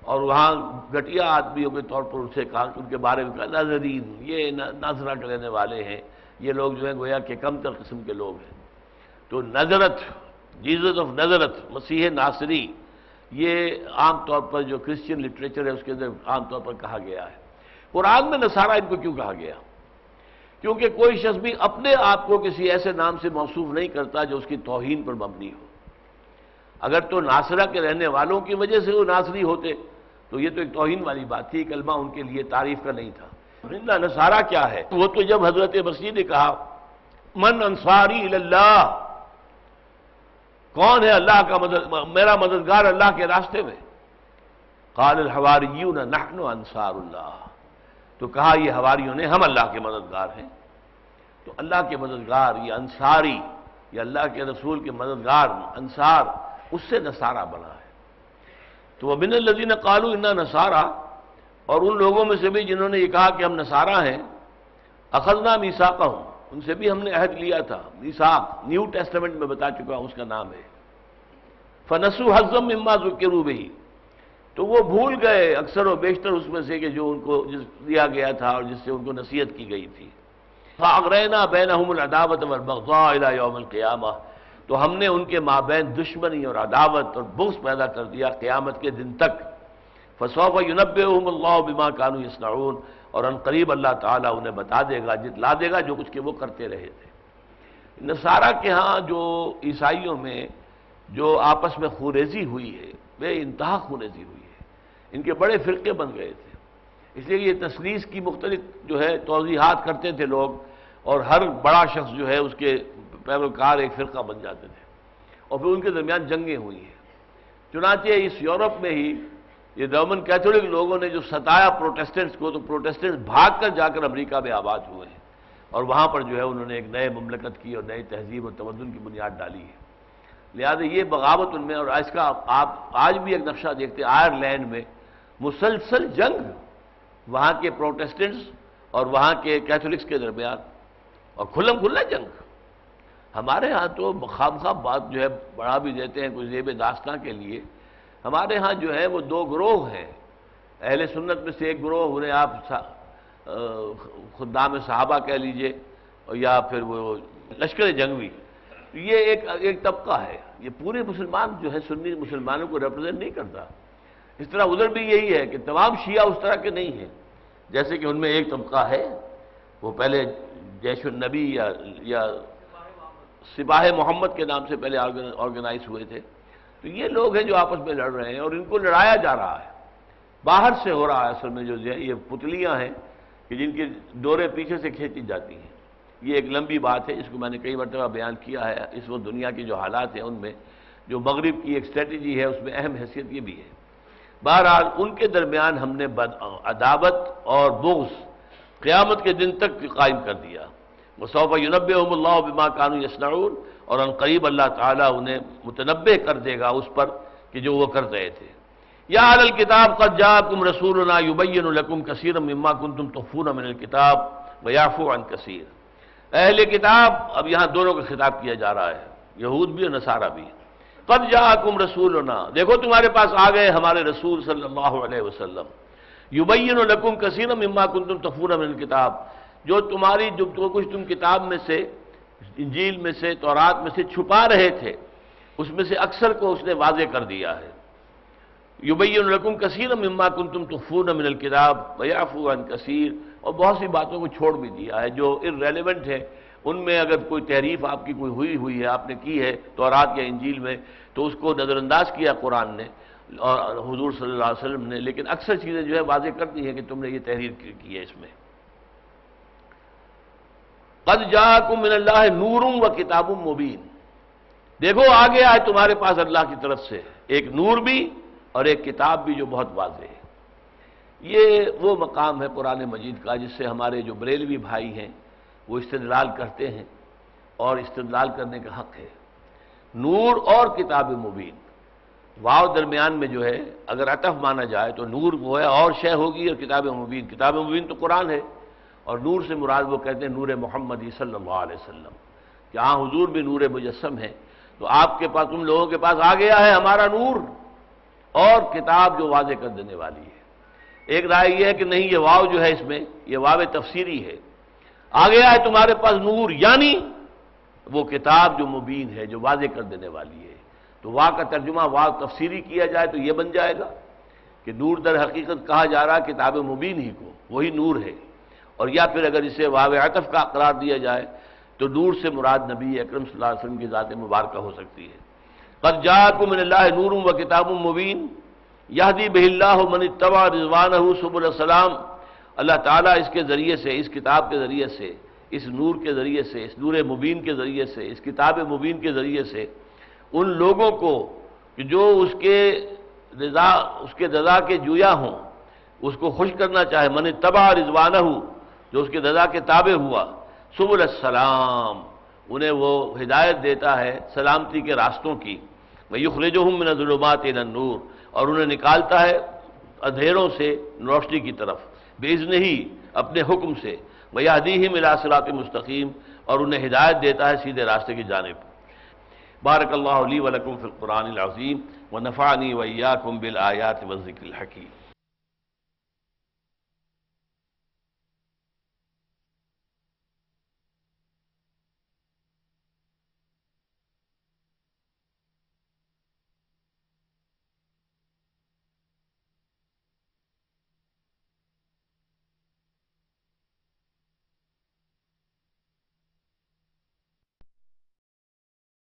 اور وہاں گھٹیا آدمیوں کے طور پر اسے کہا کہ ان کے بارے میں کہا ناظرین، یہ ناظرہ کے رہنے والے ہیں، یہ لوگ جو ہیں گویا کہ کم تر قسم کے لوگ ہیں۔ تو نظرت، جیزس آف نظرت، مسیح ناصری، یہ عام طور پر جو کرسچین لٹریچر ہے اس کے اندر عام طور پر کہا گیا ہے۔ قرآن میں نصارہ ان کو کیوں کہا گیا؟ کیونکہ کوئی شخص بھی اپنے آپ کو کسی ایسے نام سے موصوف نہیں کرتا جو اس کی توہین پر مبنی ہو۔ اگر تو ناصرہ کے رہنے والوں کی وجہ سے وہ ناصری ہوتے تو یہ تو ایک توہین والی بات تھی، کلمہ ان کے لیے تعریف کا نہیں تھا۔ نصارہ کیا ہے؟ وہ تو جب حضرت مسیح نے کہا من انصاری اللہ، کون ہے اللہ کا میرا مددگار اللہ کے راستے میں؟ قال الحواریون نحن انصار اللہ، تو کہا یہ حواریوں نے ہم اللہ کے مددگار ہیں۔ تو اللہ کے مددگار، یہ انصاری، یہ اللہ کے رسول کے مددگار انصار، اس سے نصارہ بنا ہے۔ تو وَمِنَ الَّذِينَ قَالُوا إِنَّا نَصَارَىٰ، اور ان لوگوں میں سے بھی جنہوں نے یہ کہا کہ ہم نصارہ ہیں، اخذنا میثاقہم، ان سے بھی ہم نے عہد لیا تھا۔ میثاق نیو ٹیسٹمنٹ میں بتا چکا ہوں اس کا نام ہے۔ فَنَسُوا حَظًّا مِّمَّا ذُكِّرُوا بِهِ، تو وہ بھول گئے اکثر و بیشتر اس میں سے کہ جو ان کو دیا گیا تھا اور جس سے ان کو نصیحت کی گئی تھی۔ فَأَغْرَيْنَا بَيْنَهُمُ الْعَدَاوَةَ وَالْبَغْضَاءَ إِلَىٰ يَوْمِ الْقِيَامَةِ، تو ہم نے ان کے مابین دشمنی اور عداوت اور بغض پیدا کر دیا قیامت کے دن تک۔ فَسَوْفَ يُنَبِّئُهُمُ اللَّهُ بِمَا كَانُوا يَصْنَعُونَ، اور ان قریب اللہ تعالیٰ انہیں بتا دے گا، جتلا دے گا جو کچھ کہ وہ کرتے رہے تھے۔ نصارہ کے ہاں جو عیسائیوں میں جو آپس میں خوریزی ہوئی ہے، بے انتہا خوریزی ہوئی ہے، ان کے بڑے فرقے بن گئے تھے۔ اس لیے یہ تثلیث کی مختلف جو ہے توضیحات کرتے تھے لوگ، اور ہر بڑا شخص جو ہے اس کے پیروکار ایک فرقہ بن جاتے تھے، اور پھر ان کے درمیان جنگیں ہوئی ہیں۔ چنانچہ اس یورپ میں ہی یہ رومن کیتھولک لوگوں نے جو ستایا پروٹیسٹنٹس کو، تو پروٹیسٹنٹس بھاگ کر جا کر امریکہ میں آباد ہوئے ہیں، اور وہاں پر جو ہے انہوں نے ایک نئے مملکت کی اور نئی تہذیب اور تمدن کی بنیاد ڈالی ہے۔ لہذا یہ بغاوت ان میں، اور اس کا آپ آج بھی ایک نقشہ دیکھتے ہیں آئرلینڈ میں مسلسل جنگ وہاں کے پروٹیسٹنٹس اور وہاں کے کیتھولکس کے درمیان، اور کھلم کھلا جنگ۔ ہمارے ہاں تو خواہ بات جو ہے بڑھا بھی دیتے ہیں کچھ زیب داستاں کے لیے، ہمارے ہاں جو ہے وہ دو گروہ ہیں۔ اہل سنت میں سے ایک گروہ، انہیں آپ خدام صحابہ کہہ لیجئے یا پھر وہ لشکر جنگوی، یہ ایک طبقہ ہے، یہ پورے مسلمان جو ہے سنی مسلمانوں کو ریپرزینٹ نہیں کرتا۔ اس طرح ادھر بھی یہی ہے کہ تمام شیعہ اس طرح کے نہیں ہیں، جیسے کہ ان میں ایک طبقہ ہے وہ پہلے جیش النبی یا سپاہ محمد کے نام سے پہلے آرگنائز ہوئے تھے، تو یہ لوگ ہیں جو آپس میں لڑ رہے ہیں اور ان کو لڑایا جا رہا ہے، باہر سے ہو رہا ہے۔ اصل میں جو یہ پتلیاں ہیں کہ جن کی ڈوریں پیچھے سے کھینچی جاتی ہیں، یہ ایک لمبی بات ہے، اس کو میں نے کئی مرتبہ بیان کیا ہے۔ اس وقت دنیا کے جو حالات ہیں ان میں جو مغرب کی ایک اسٹریٹجی ہے اس میں اہم حیثیت یہ بھی ہے۔ بہرحال ان کے درمیان ہم نے عداوت اور بغض قیامت کے دن تک قائم کر دیا۔ وَسَوْفَ يُنَبِّئُهُمُ اللَّهُ بِمَا كَانُوا يَصْنَعُونَ، اور ان قریب اللہ تعالیٰ انہیں متنبع کر دے گا اس پر کہ جو وہ کر رہے تھے۔ یا اہل الکتاب قد جاءکم رسولنا یبین لکم کثیرا مما کنتم تخفون من الکتاب ویعفو عن کثیر۔ اہل کتاب، اب یہاں دونوں کا خطاب کیا جا رہا ہے، یہود بھی اور نصارہ بھی۔ قد جاءکم رسولنا، دیکھو تمہارے پاس آ گئے ہمارے رسول صلی اللہ علیہ وسلم، یبین لکم کثیرا مما کنتم تخفون من الکتاب، جو کچھ تم کتاب میں سے، انجیل میں سے، تورات میں سے چھپا رہے تھے، اس میں سے اکثر کو اس نے واضح کر دیا ہے۔ یبین لکم کثیرا مما کنتم تخفون من الکتاب ویعفو عن کثیر، اور بہت سی باتوں کو چھوڑ بھی دیا ہے جو irrelevant ہے۔ ان میں اگر کوئی تحریف آپ کی کوئی ہوئی ہے، آپ نے کی ہے تورات یا انجیل میں، تو اس کو نظر انداز کیا قرآن نے، اور حضور صلی اللہ علیہ وسلم نے، لیکن اکثر چیزیں جو ہے واضح کرتی ہیں کہ تم نے یہ تحریر کی ہے اس میں۔ قد جاءکم من اللہ نور و کتاب مبین، دیکھو آگے آئے تمہارے پاس اللہ کی طرف سے ایک نور بھی اور ایک کتاب بھی جو بہت واضح ہے۔ یہ وہ مقام ہے قرآن مجید کا جس سے ہمارے جو بریلوی بھائی ہیں وہ استدلال کرتے ہیں، اور استدلال کرنے کا حق ہے۔ نور اور کتاب مبین، واو درمیان میں جو ہے اگر عطف مانا جائے تو نور وہ ہے اور شے ہوگی، اور کتاب مبین، کتاب مبین تو قرآن ہے، اور نور سے مراد وہ کہتے ہیں نور محمدی صلی اللہ علیہ وسلم، کہ ہاں حضور بھی نور مجسم ہے۔ تو آپ کے پاس، تم لوگوں کے پاس آ گیا ہے ہمارا نور اور کتاب جو واضح کر دینے والی ہے۔ ایک رائے یہ ہے کہ نہیں، یہ واو جو ہے اس میں یہ واو تفسیری ہے، آ گیا ہے تمہارے پاس نور، یعنی وہ کتاب جو مبین ہے، جو واضح کر دینے والی ہے۔ تو واو کا ترجمہ واو تفسیری کیا جائے تو یہ بن جائے گا کہ نور در حقیقت کہا جا رہا کتاب مبین ہی کو، وہی نور ہے، اور یا پھر اگر اسے واو عطف کا قرار دیا جائے تو نور سے مراد نبی اکرم صلی اللہ علیہ وسلم کی ذات مبارکہ ہو سکتی ہے۔ قد جاءکم من اللہ نور و کتاب مبین یہدی بہ اللہ من اتبع رضوانہ سبل السلام، اللہ تعالیٰ اس کے ذریعے سے، اس کتاب کے ذریعے سے، اس نور کے ذریعے سے، اس نور مبین کے ذریعے سے، اس کتاب مبین کے ذریعے سے ان لوگوں کو کہ جو اس کے رضا کے جویا ہوں، اس کو خوش کرنا چاہے، من اتبع رضوانہ، جو اس کے رضا کے تابع ہوا، سبل السلام، انہیں وہ ہدایت دیتا ہے سلامتی کے راستوں کی، وَيُخْرِجُهُم مِّنَ الظُّلُمَاتِ إِلَى النُّورِ، اور انہیں نکالتا ہے اندھیروں سے روشنی کی طرف، بِإِذْنِهِ، اپنے حکم سے، وَيَهْدِيهِمْ إِلَىٰ صِرَاطٍ مستقیم، اور انہیں ہدایت دیتا ہے سیدھے راستے کی جانب۔ بارک اللہ لی ولکم فی القرآن العظیم ونفعنی وإیاکم بالآیات والذکر الحکیم۔